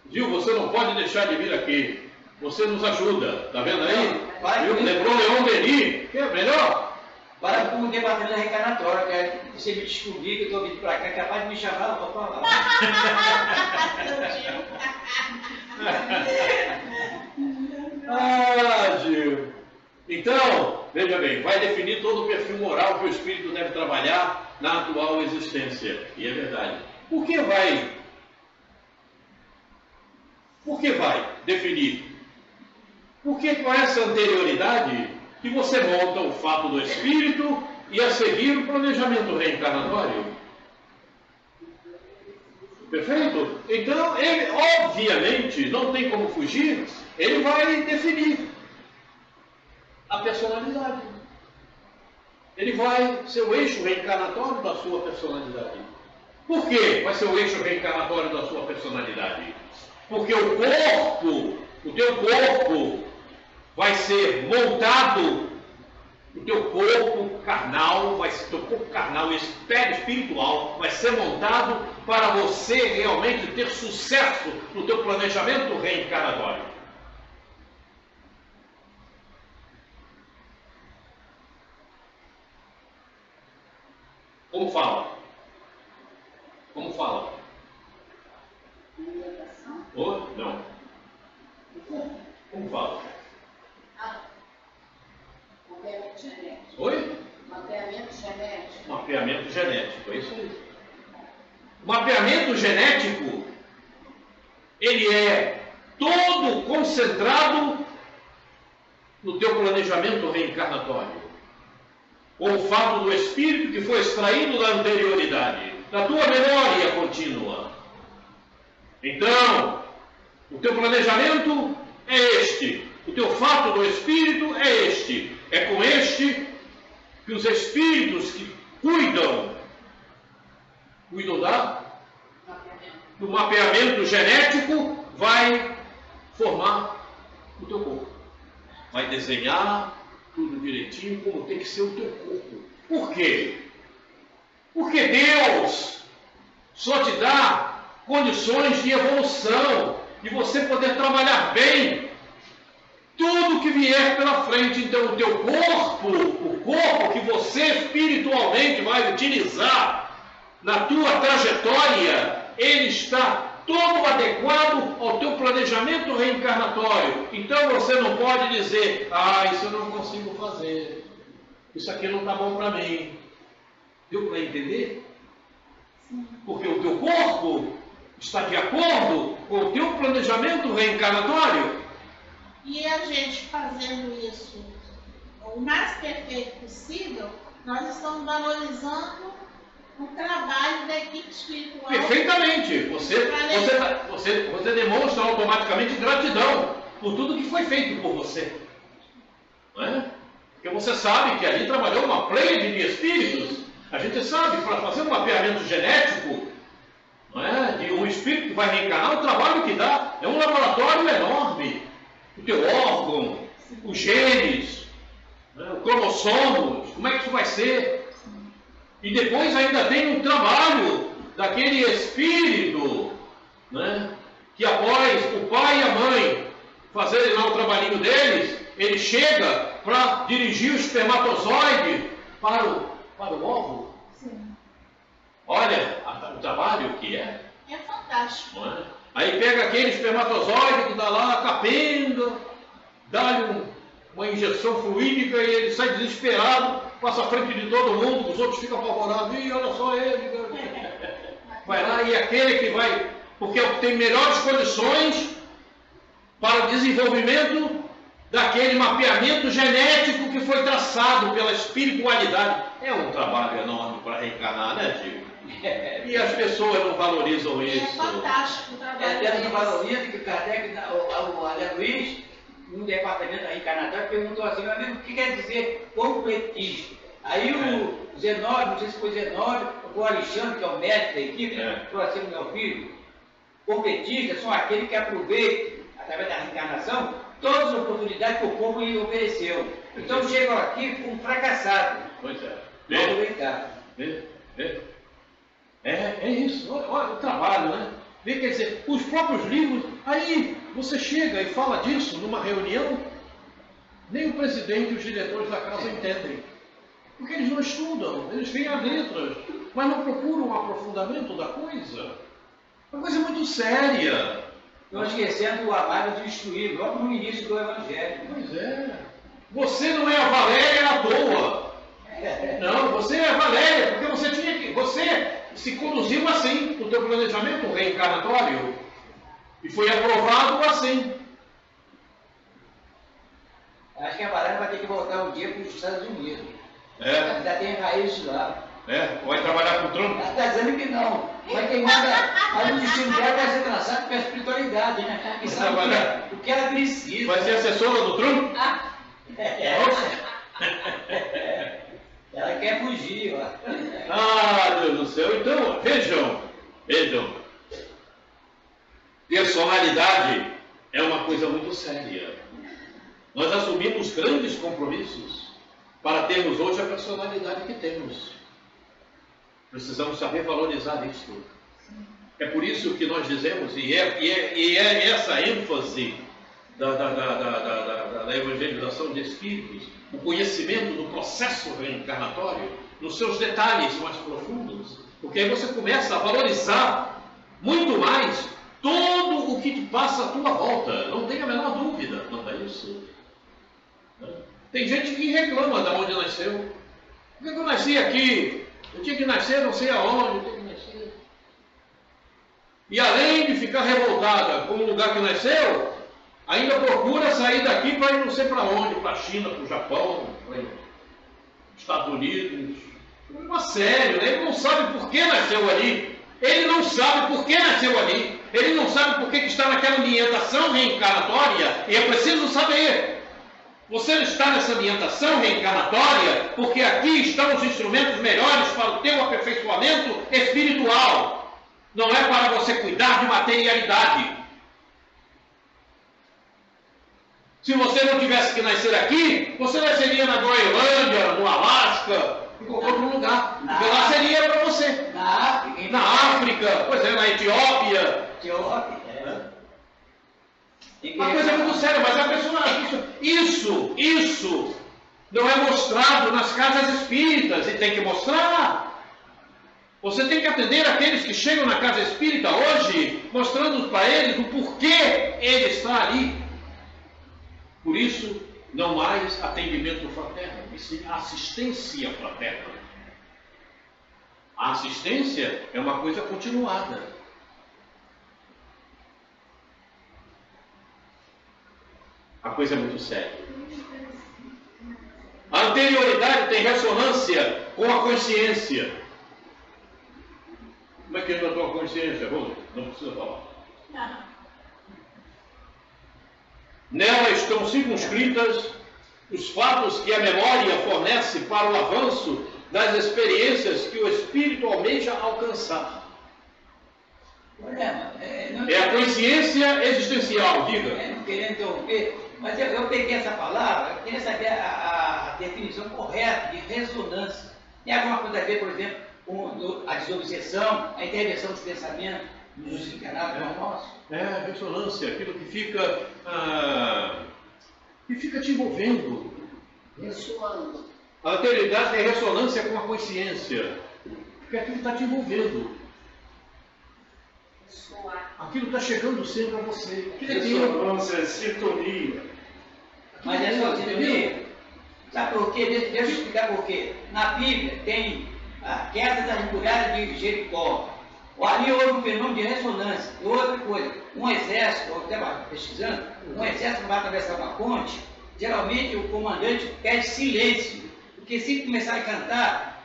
Viu? Você não pode deixar de vir aqui. Você nos ajuda. Está vendo aí? Viu? Lembrou Leon Denis, que é melhor? Para com o debatendo da reencarnatória, que é você me descobrir que eu estou vindo para cá, é capaz de me chamar para falar. Gil. Então, veja bem, vai definir todo o perfil moral que o espírito deve trabalhar na atual existência. E é verdade. Por que vai definir? Porque com essa anterioridade que você monta o fato do espírito e a seguir o planejamento reencarnatório. Perfeito? Então, ele, obviamente, não tem como fugir, ele vai definir a personalidade. Ele vai ser o eixo reencarnatório da sua personalidade. Por quê vai ser o eixo reencarnatório da sua personalidade? Porque o teu corpo, vai ser montado o teu corpo carnal, teu corpo carnal e espiritual vai ser montado para você realmente ter sucesso no teu planejamento reencarnatório. Como fala? Como fala? Oh, não. Como fala? Mapeamento genético. Oi? Mapeamento genético. Mapeamento genético, é isso aí. O mapeamento genético, ele é todo concentrado no teu planejamento reencarnatório. Com o fato do espírito que foi extraído da anterioridade, da tua memória contínua. Então, o teu planejamento é este. O teu fato do espírito é este. É com este que os espíritos que cuidam do mapeamento genético vai formar o teu corpo. Vai desenhar tudo direitinho como tem que ser o teu corpo. Por quê? Porque Deus só te dá condições de evolução, de você poder trabalhar bem tudo que vier pela frente. Então o teu corpo, o corpo que você espiritualmente vai utilizar na tua trajetória, ele está todo adequado ao teu planejamento reencarnatório. Então você não pode dizer, isso eu não consigo fazer, isso aqui não está bom para mim. Deu para entender? Sim. Porque o teu corpo está de acordo com o teu planejamento reencarnatório. E a gente fazendo isso o mais perfeito possível, nós estamos valorizando o trabalho da equipe espiritual. Perfeitamente. Você demonstra automaticamente gratidão por tudo que foi feito por você. Não é? Porque você sabe que ali trabalhou uma pleiade de espíritos. A gente sabe, para fazer um mapeamento genético, não é? De um espírito que vai reencarnar, o trabalho que dá é um laboratório enorme. O teu órgão, os genes, né? O cromossomos, como é que isso vai ser? E depois ainda tem um trabalho daquele espírito, né? Que após o pai e a mãe fazerem lá o trabalhinho deles, ele chega para dirigir o espermatozoide para o óvulo. Sim. Olha o trabalho que é. É fantástico. Não é? Aí pega aquele espermatozoide que está lá, capenga, dá-lhe uma injeção fluídica e ele sai desesperado, passa à frente de todo mundo, os outros ficam apavorados, e olha só ele. Vai lá e aquele que vai, porque tem melhores condições para o desenvolvimento daquele mapeamento genético que foi traçado pela espiritualidade. É um trabalho enorme para reencarnar, né, Tio? E as pessoas não valorizam isso. É fantástico o trabalho. Até não valoriza que o Kardec, o André Luiz, no departamento da reencarnatória, perguntou assim, meu amigo, o que quer dizer completista? Aí o Zenóbio, não sei se foi Zenóbio, ou o Alexandre, que é o médico da equipe, falou assim, meu filho, completistas são aqueles que aproveitam, através da reencarnação, todas as oportunidades que o povo lhe ofereceu. Então chegam aqui como fracassados. Pois é. Não aproveitar. É isso, olha o trabalho, né? Vê, quer dizer, os próprios livros, aí você chega e fala disso numa reunião, nem o presidente e os diretores da casa entendem. Porque eles não estudam, eles veem as letras, mas não procuram um aprofundamento da coisa. Uma coisa muito séria. Não esquecendo o amado de instruir, logo no início do Evangelho. Pois é. Você não é a Valéria à toa. Não, você é a Valéria, porque você tinha que. Você se conduziu assim no teu planejamento reencarnatório. E foi aprovado assim. Acho que a Valéria vai ter que voltar um dia para os Estados Unidos. Ainda tem raízes lá. Vai trabalhar com o Trump? Ela está dizendo que não. Mas quem manda, mas o destino dela vai ser traçado com a espiritualidade, né? E sabe o que ela precisa. Vai ser assessora do Trump? Ela quer fugir, ó. Deus do céu. Então, vejam. Personalidade é uma coisa muito séria. Nós assumimos grandes compromissos. para termos hoje a personalidade que temos. Precisamos saber valorizar isso. É por isso que nós dizemos, e é essa ênfase da evangelização de espíritos, o conhecimento do processo reencarnatório, nos seus detalhes mais profundos, porque aí você começa a valorizar muito mais todo o que te passa à tua volta. Não tenha a menor dúvida, não é isso? Tem gente que reclama de onde nasceu. Por que eu nasci aqui? Eu tinha que nascer não sei aonde, eu tinha que nascer. E além de ficar revoltada com o lugar que nasceu, ainda procura sair daqui para ir não sei para onde, para a China, para o Japão, para os Estados Unidos. Uma sério, né? Ele não sabe por que nasceu ali. Ele não sabe por que nasceu ali. Ele não sabe por que está naquela ambientação reencarnatória. E é preciso saber. Você está nessa ambientação reencarnatória porque aqui estão os instrumentos melhores para o teu aperfeiçoamento espiritual. Não é para você cuidar de materialidade. Se você não tivesse que nascer aqui, você nasceria na Groenlândia, no Alasca, em qualquer outro lugar. Porque lá seria para você. Na África, pois é, na Etiópia. Uma coisa muito séria, mas a pessoa, isso não é mostrado nas casas espíritas, e tem que mostrar. Você tem que atender aqueles que chegam na casa espírita hoje, mostrando para eles o porquê ele está ali. Por isso, não mais atendimento fraterno, e sim assistência fraterna. A assistência é uma coisa continuada. A coisa é muito séria. A anterioridade tem ressonância com a consciência. Como é que entra a tua consciência, Rose? Não precisa falar. Não. Nela estão circunscritas os fatos que a memória fornece para o avanço das experiências que o espírito almeja alcançar. É a consciência existencial, diga. Não querendo interromper, mas eu peguei essa palavra, eu queria saber a definição correta de ressonância. Tem alguma coisa a ver, por exemplo, com a desobsessão, a intervenção dos pensamentos dos encarnados como nós? É, ressonância, aquilo que fica te envolvendo. Ressoando. A anterioridade tem ressonância com a consciência, porque aquilo está te envolvendo. Aquilo está chegando sempre a você. Ressonância é sintonia. Mas é só sintonia? Sabe por quê? Deixa eu explicar por quê. Na Bíblia tem a queda das muralhas de Jericó. Ali houve um fenômeno de ressonância. E outra coisa, um exército, eu estava pesquisando, um exército vai atravessar uma ponte, geralmente o comandante pede silêncio, porque se começar a cantar,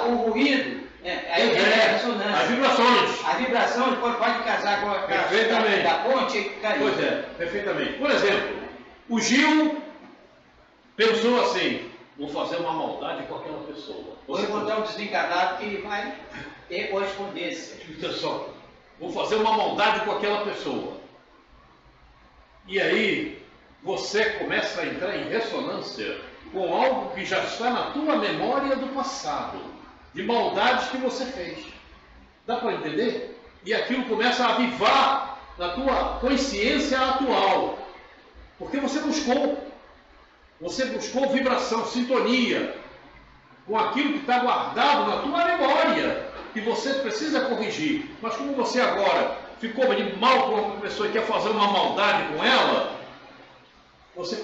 o ruído, aí é ressonância. As vibrações. A vibração pode casar com a da ponte e cair. Pois é, perfeitamente. Por exemplo, o Gil pensou assim: vou fazer uma maldade com aquela pessoa. Vou encontrar um desencarnado que vai ter correspondência. Olha só, vou fazer uma maldade com aquela pessoa. E aí, você começa a entrar em ressonância com algo que já está na tua memória do passado, de maldades que você fez. Dá para entender? E aquilo começa a avivar na tua consciência atual. Porque você buscou vibração, sintonia com aquilo que está guardado na tua memória, que você precisa corrigir. Mas como você agora ficou de mal com uma pessoa e quer fazer uma maldade com ela, você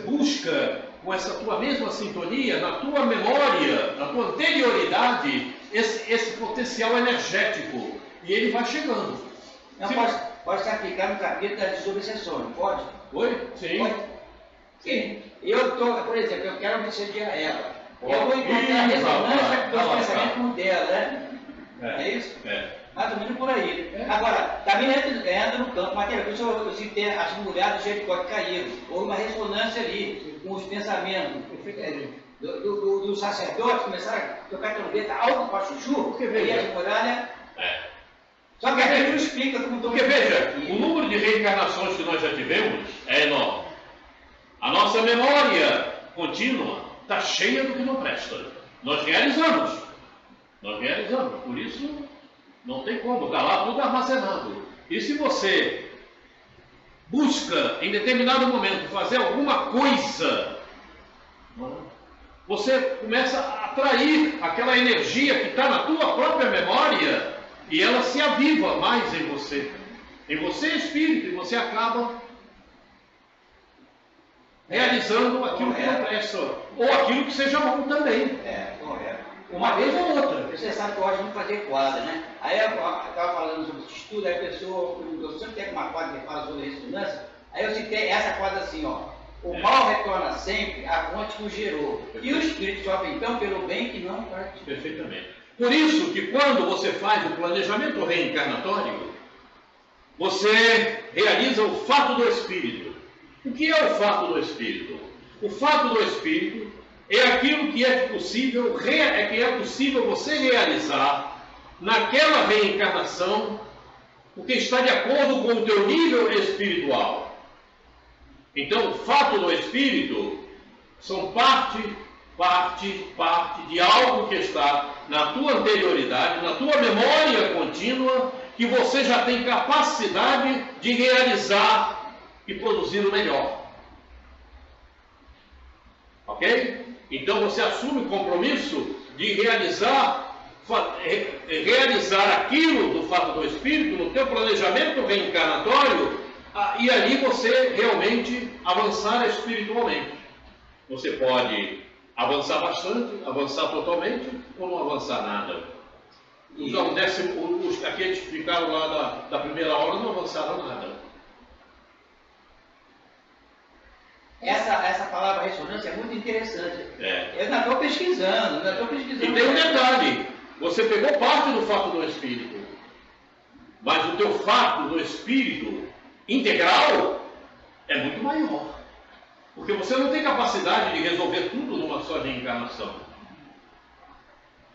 busca com essa tua mesma sintonia, na tua memória, na tua anterioridade, esse potencial energético. E ele vai chegando. Não, pode se aplicar no capítulo das desobsessões, pode? Oi? Sim. Pode? Sim. Por exemplo, eu quero obsediar ela. Eu vou encontrar a ressonância dos pensamentos com o dela, né? É isso? É. Mais ou menos por aí. Agora, também entra no campo material. Por isso eu citei as mulheres do Jericó que caíram. Houve uma ressonância ali com os pensamentos do sacerdote, começaram a tocar trombeta alto para chuchu, e as muralhas. Só que a gente não explica como Porque veja, o número de reencarnações que nós já tivemos é enorme. A nossa memória contínua está cheia do que não presta. Nós realizamos. Por isso, não tem como, está lá tudo armazenado. E se você busca, em determinado momento, fazer alguma coisa, você começa a atrair aquela energia que está na tua própria memória e ela se aviva mais em você. Em você é espírito, e você acaba realizando aquilo que não presta, ou aquilo que seja bom também. Correto. Uma vez ou outra, você sabe que eu gosto de fazer quadra, né? Aí eu estava falando sobre esse estudo, aí a pessoa perguntou, sempre tem uma quadra que fala sobre ressonância, aí eu citei essa quadra assim, ó. O mal retorna sempre à fonte que o gerou. E o espírito sofre então pelo bem que não pratica. Perfeitamente. Por isso que quando você faz o planejamento reencarnatório, você realiza o fato do espírito. O que é o fato do espírito? O fato do espírito é aquilo que é possível você realizar naquela reencarnação, porque está de acordo com o teu nível espiritual. Então, o fato do espírito são parte de algo que está na tua anterioridade, na tua memória contínua, que você já tem capacidade de realizar e produzir o melhor. Ok? Então você assume o compromisso de realizar aquilo do fato do espírito no teu planejamento reencarnatório, e ali você realmente avançar espiritualmente. Você pode avançar bastante, avançar totalmente, ou não avançar nada. Aqueles que ficaram lá da primeira aula não avançaram nada. Essa palavra ressonância é muito interessante. Eu ainda estou pesquisando. E tem um detalhe, você pegou parte do fato do espírito, mas o teu fato do espírito integral é muito maior. Porque você não tem capacidade de resolver tudo numa só reencarnação.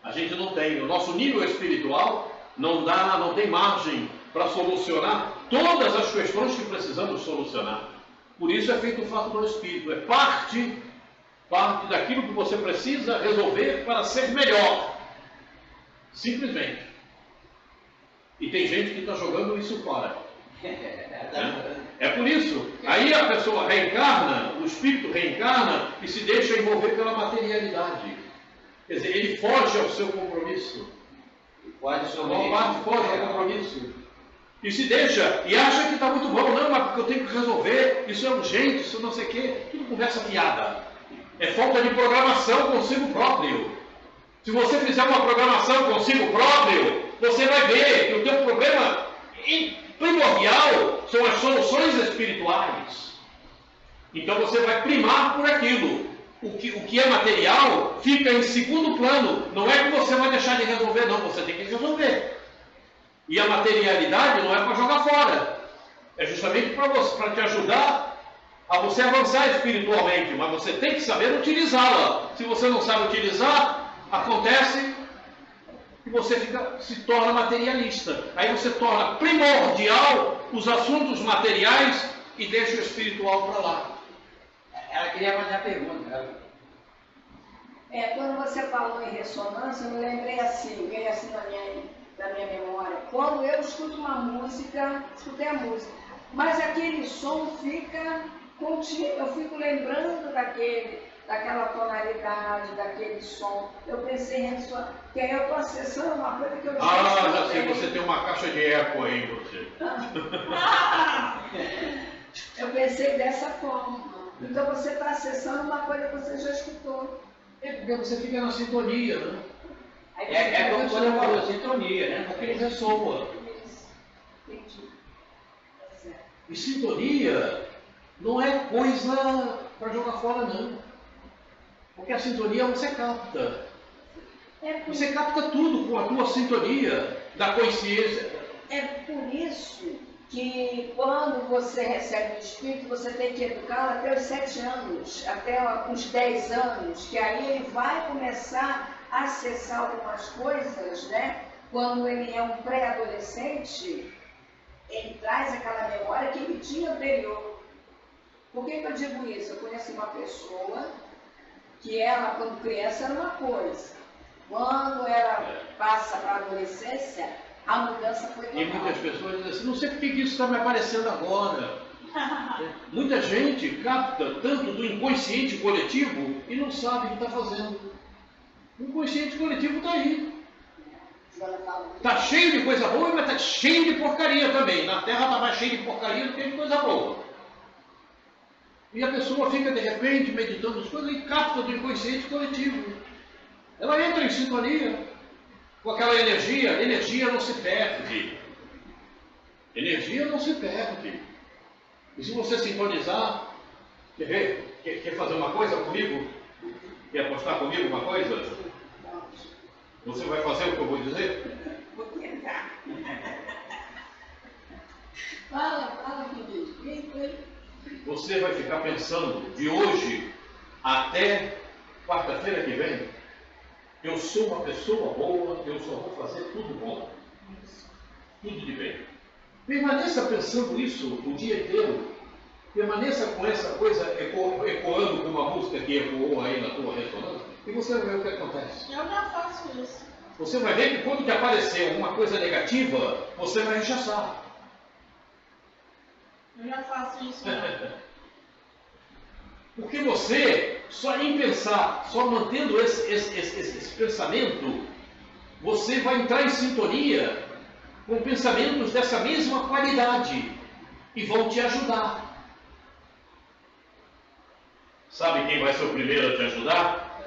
A gente não tem. O nosso nível espiritual não tem margem para solucionar todas as questões que precisamos solucionar. Por isso é feito o fato do espírito. É parte daquilo que você precisa resolver para ser melhor. Simplesmente. E tem gente que está jogando isso fora. É por isso. Aí a pessoa reencarna, o espírito reencarna e se deixa envolver pela materialidade. Quer dizer, ele foge ao seu compromisso. Foge ao compromisso. E se deixa, e acha que está muito bom. Não, mas porque eu tenho que resolver, isso é urgente, isso não sei o quê. Tudo conversa fiada. É falta de programação consigo próprio. Se você fizer uma programação consigo próprio, você vai ver que o teu problema primordial são as soluções espirituais. Então você vai primar por aquilo. O que é material fica em segundo plano. Não é que você vai deixar de resolver, não. Você tem que resolver. E a materialidade não é para jogar fora. É justamente para te ajudar a você avançar espiritualmente. Mas você tem que saber utilizá-la. Se você não sabe utilizar, acontece que você se torna materialista. Aí você torna primordial os assuntos materiais e deixa o espiritual para lá. Ela queria fazer a pergunta. Quando você falou em ressonância, eu me lembrei assim, veio assim da minha memória. Quando eu escuto uma música, escutei a música, mas aquele som fica contínuo, eu fico lembrando daquela tonalidade, daquele som. Eu pensei em ressonância, que aí eu estou acessando uma coisa que eu já sei, você tem uma caixa de eco aí em você. Eu pensei dessa forma. Então você está acessando uma coisa que você já escutou. É porque você fica na sintonia, né? Como quando eu falo sintonia, né? Aquilo ressoa. E sintonia não é coisa para jogar fora, não. Porque a sintonia você capta. Você capta tudo com a tua sintonia da consciência. É por isso que quando você recebe o espírito, você tem que educá-lo até os 7 anos, até os 10 anos, que aí ele vai começar a acessar algumas coisas, né? Quando ele é um pré-adolescente, ele traz aquela memória que ele tinha anterior. Por que eu digo isso? Eu conheci uma pessoa que ela, quando criança, era uma coisa. Quando ela passa para a adolescência, a mudança foi total. E muitas pessoas dizem assim, não sei por que isso está me aparecendo agora. Muita gente capta tanto do inconsciente coletivo e não sabe o que está fazendo. O inconsciente coletivo está aí. Está cheio de coisa boa, mas está cheio de porcaria também. Na Terra está mais cheio de porcaria do que de coisa boa. E a pessoa fica de repente meditando as coisas e capta do inconsciente coletivo. Ela entra em sintonia com aquela energia. Energia não se perde. Energia não se perde. E se você sintonizar, quer fazer uma coisa comigo? Quer apostar comigo uma coisa? Você vai fazer o que eu vou dizer? Vou tentar. Fala, querido. Quem foi? Você vai ficar pensando de hoje até quarta-feira que vem. Eu sou uma pessoa boa, eu só vou fazer tudo bom. Tudo de bem. Permaneça pensando isso o dia inteiro. Permaneça com essa coisa ecoando com uma música que ecoou aí na tua ressonância. E você vai ver o que acontece. Eu já faço isso. Você vai ver que quando te aparecer alguma coisa negativa, você vai rechaçar. Eu já faço isso. Porque você, só em pensar, só mantendo esse pensamento, você vai entrar em sintonia com pensamentos dessa mesma qualidade e vão te ajudar. Sabe quem vai ser o primeiro a te ajudar?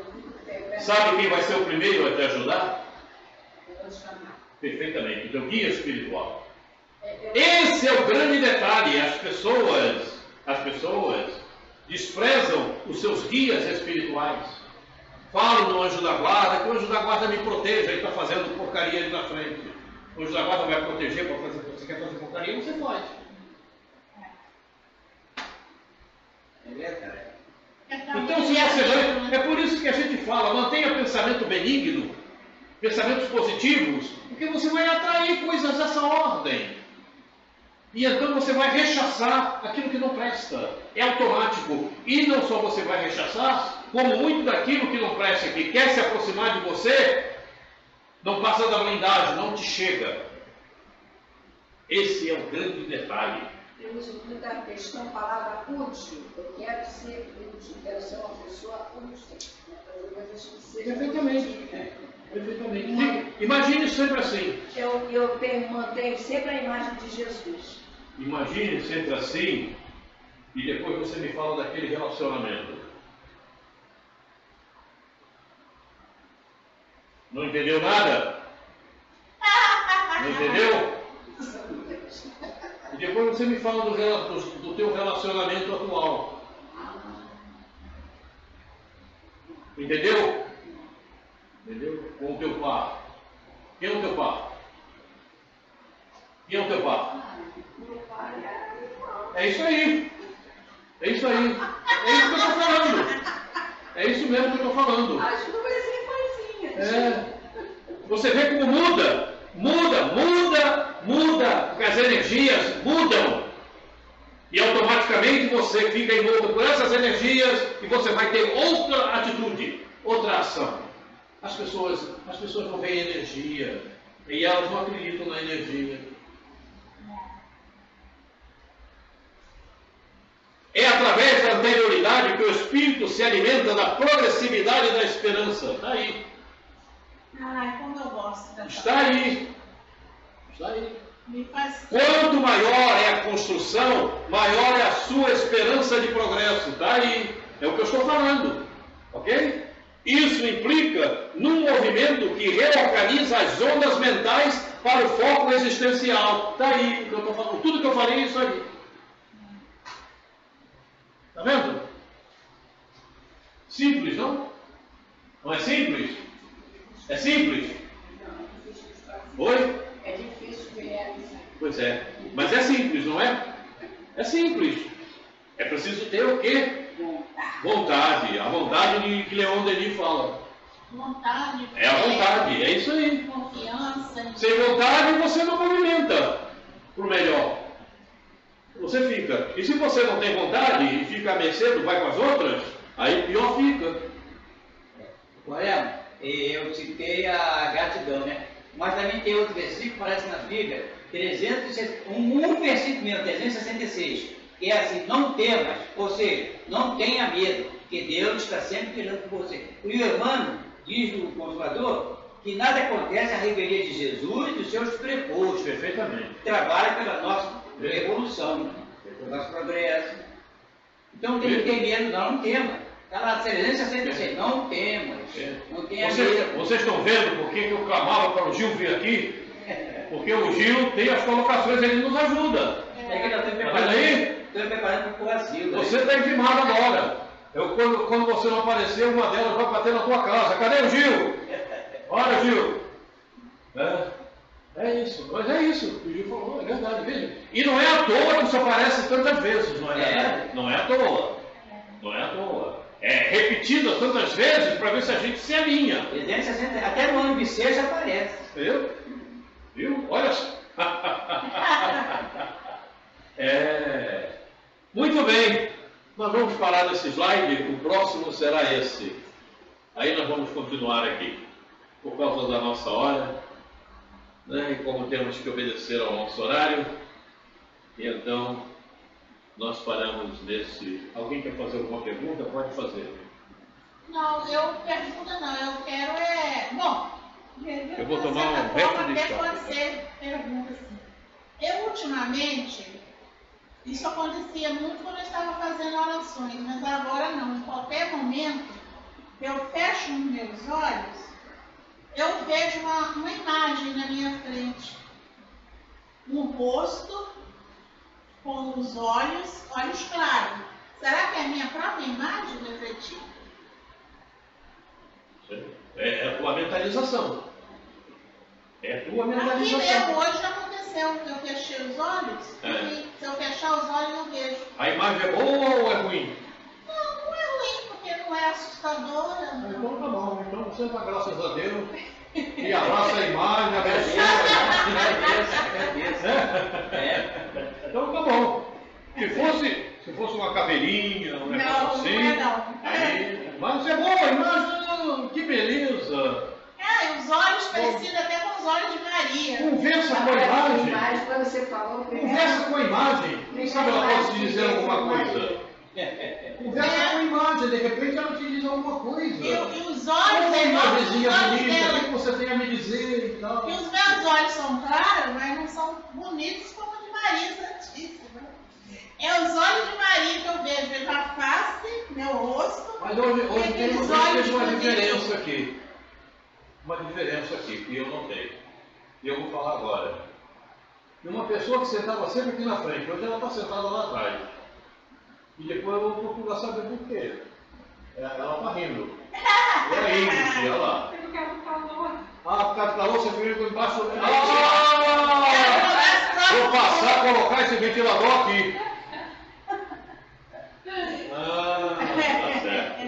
Sabe quem vai ser o primeiro a te ajudar? Perfeitamente, o teu guia espiritual. Esse é o grande detalhe. As pessoas desprezam os seus guias espirituais. Falam no anjo da guarda, que o anjo da guarda me proteja, ele está fazendo porcaria ali na frente. O anjo da guarda vai proteger para fazer. Você quer fazer porcaria? Você pode. Então, se você vai, é por isso que a gente fala, mantenha pensamento benigno, pensamentos positivos, porque você vai atrair coisas dessa ordem. E então você vai rechaçar aquilo que não presta. É automático. E não só você vai rechaçar, como muito daquilo que não presta, que quer se aproximar de você, não passa da blindagem, não te chega. Esse é o grande detalhe. Eu uso muito a questão, a palavra útil. Eu quero ser útil, quero ser uma pessoa útil. Fazer coisas que sejam Perfeitamente. Perfeitamente. Imagine sempre assim. Eu mantenho sempre a imagem de Jesus. Imagine sempre assim, e depois você me fala daquele relacionamento. Não entendeu nada? Não entendeu? E depois você me fala do teu relacionamento atual. Entendeu? Entendeu? Com o teu pai. Quem é o teu pai? Quem é o teu pai? É isso aí. É isso aí. É isso que eu estou falando. É isso mesmo que eu estou falando. As duas irmãzinhas. É. Você vê como muda. Muda. Porque as energias mudam. E automaticamente você fica envolto por essas energias e você vai ter outra atitude, outra ação. As pessoas não veem energia. E elas não acreditam na energia. É através da anterioridade que o espírito se alimenta da progressividade da esperança. Está aí. Ai, como eu gosto dessa. Está aí. Está aí. Me faz. Quanto maior é a construção, maior é a sua esperança de progresso. Está aí. É o que eu estou falando. Ok? Isso implica num movimento que reorganiza as ondas mentais para o foco existencial. Está aí o que eu estou falando. Tudo que eu falei é isso aí. Está vendo? Simples, não? Não é simples? É simples? Oi? É difícil de realizar. Pois é. Mas é simples, não é? É simples. É preciso ter o quê? Vontade. A vontade de que Leon Denis fala. Vontade. É a vontade. É isso aí. Confiança. Sem vontade você não movimenta para o melhor. Você fica. E se você não tem vontade e fica a mercê, vai com as outras, aí pior fica. Olha, eu citei a gratidão, né? Mas também tem outro versículo, parece na Bíblia, um versículo mesmo, 366, que é assim: não temas, ou seja, não tenha medo, que Deus está sempre cuidando por você. O irmão diz o Consolador que nada acontece à revelia de Jesus e dos seus prepostos. Perfeitamente. Trabalha pela nossa evolução, pelo nosso progresso. Então não tem que ter medo, não tema. Está lá, 366, não temas, não tenha medo. Vocês estão vendo por que eu clamava para o Gil vir aqui? Porque o Gil tem as colocações, ele nos ajuda. É que eu estou preparando para o asilo. Você está intimado agora. Quando você não aparecer, uma delas vai bater na tua casa. Cadê o Gil? Olha, Gil. É isso, mas é isso. O Gil falou, é verdade, veja. E não é à toa que isso aparece tantas vezes, não é verdade? Não é à toa. Não é à toa. É repetido tantas vezes para ver se a gente se alinha. 360, até no ano bissexto aparece. Viu? Olha só. Muito bem. Nós vamos parar nesse slide. O próximo será esse. Aí nós vamos continuar aqui. Por causa da nossa hora. Né? E como temos que obedecer ao nosso horário. E então, nós paramos nesse... Alguém quer fazer alguma pergunta? Pode fazer. Não, eu quero Bom, eu vou tomar um resto de chá. Pode ser pergunta assim. Eu, ultimamente, isso acontecia muito quando eu estava fazendo orações, mas agora não. Em qualquer momento, eu fecho os meus olhos, eu vejo uma imagem na minha frente. Um rosto com os olhos claros. Será que é a minha própria imagem refletida? É a tua mentalização. É a tua Aqui mentalização. mesmo, hoje aconteceu, eu fechei os olhos, e se eu fechar os olhos eu vejo. A imagem é boa ou é ruim? Não é ruim, porque não é assustadora. Então tá bom, então você dá graças a Deus e abraça a imagem, abençoa. Então tá bom. Se fosse uma caveirinha, um negócio assim. Não. Aí, mas é boa a imagem, que beleza. E os olhos parecidos até com os olhos de Maria. Conversa com a imagem. Quando você falou, Conversa com a imagem. Quem sabe ela pode te dizer alguma coisa. Conversa com a imagem, de repente ela te diz alguma coisa. E os olhos Uma imagenzinha bonita, dela. o que você tem a me dizer e tal. E os meus olhos são claros, mas não são bonitos como o de Maria Santíssima. É os olhos de Maria que eu vejo a face, meu rosto. Mas hoje tem os olhos uma bonitos. diferença aqui. Uma diferença aqui que eu notei. E eu vou falar agora. De uma pessoa que sentava sempre aqui na frente, hoje ela está sentada lá atrás. E depois eu vou procurar saber por quê. Ela está rindo. E aí, olha lá. Por causa do calor. Por causa do calor, você ficou embaixo. Vou passar a colocar esse ventilador aqui. Tá certo.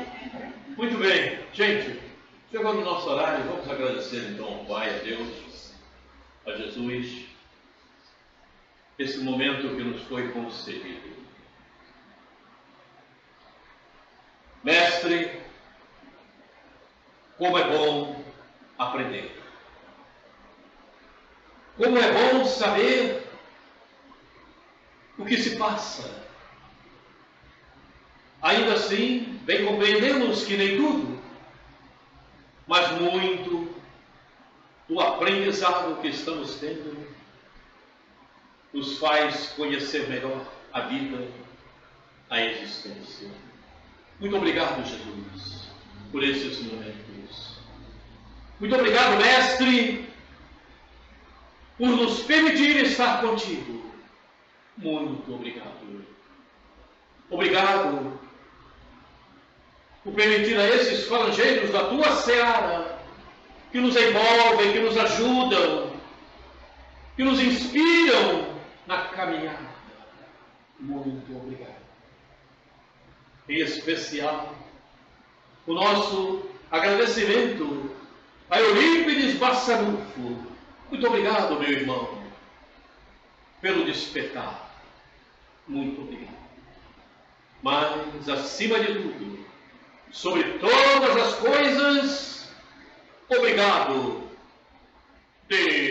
Muito bem, gente. Chegou no nosso horário, vamos agradecer então ao Pai, a Deus, a Jesus, esse momento que nos foi concedido. Mestre, como é bom aprender. Como é bom saber o que se passa. Ainda assim, bem compreendemos que nem tudo, mas muito do aprendizado que estamos tendo nos faz conhecer melhor a vida, a existência. Muito obrigado, Jesus, por esses momentos. Muito obrigado, Mestre, por nos permitir estar contigo. Muito obrigado. Obrigado por permitir a esses falangeiros da tua seara, que nos envolvem, que nos ajudam, que nos inspiram na caminhada. Muito obrigado. Em especial, o nosso agradecimento a Eurípides Bassanufo. Muito obrigado, meu irmão, pelo despertar. Muito obrigado. Mas, acima de tudo, sobre todas as coisas, obrigado. Deus.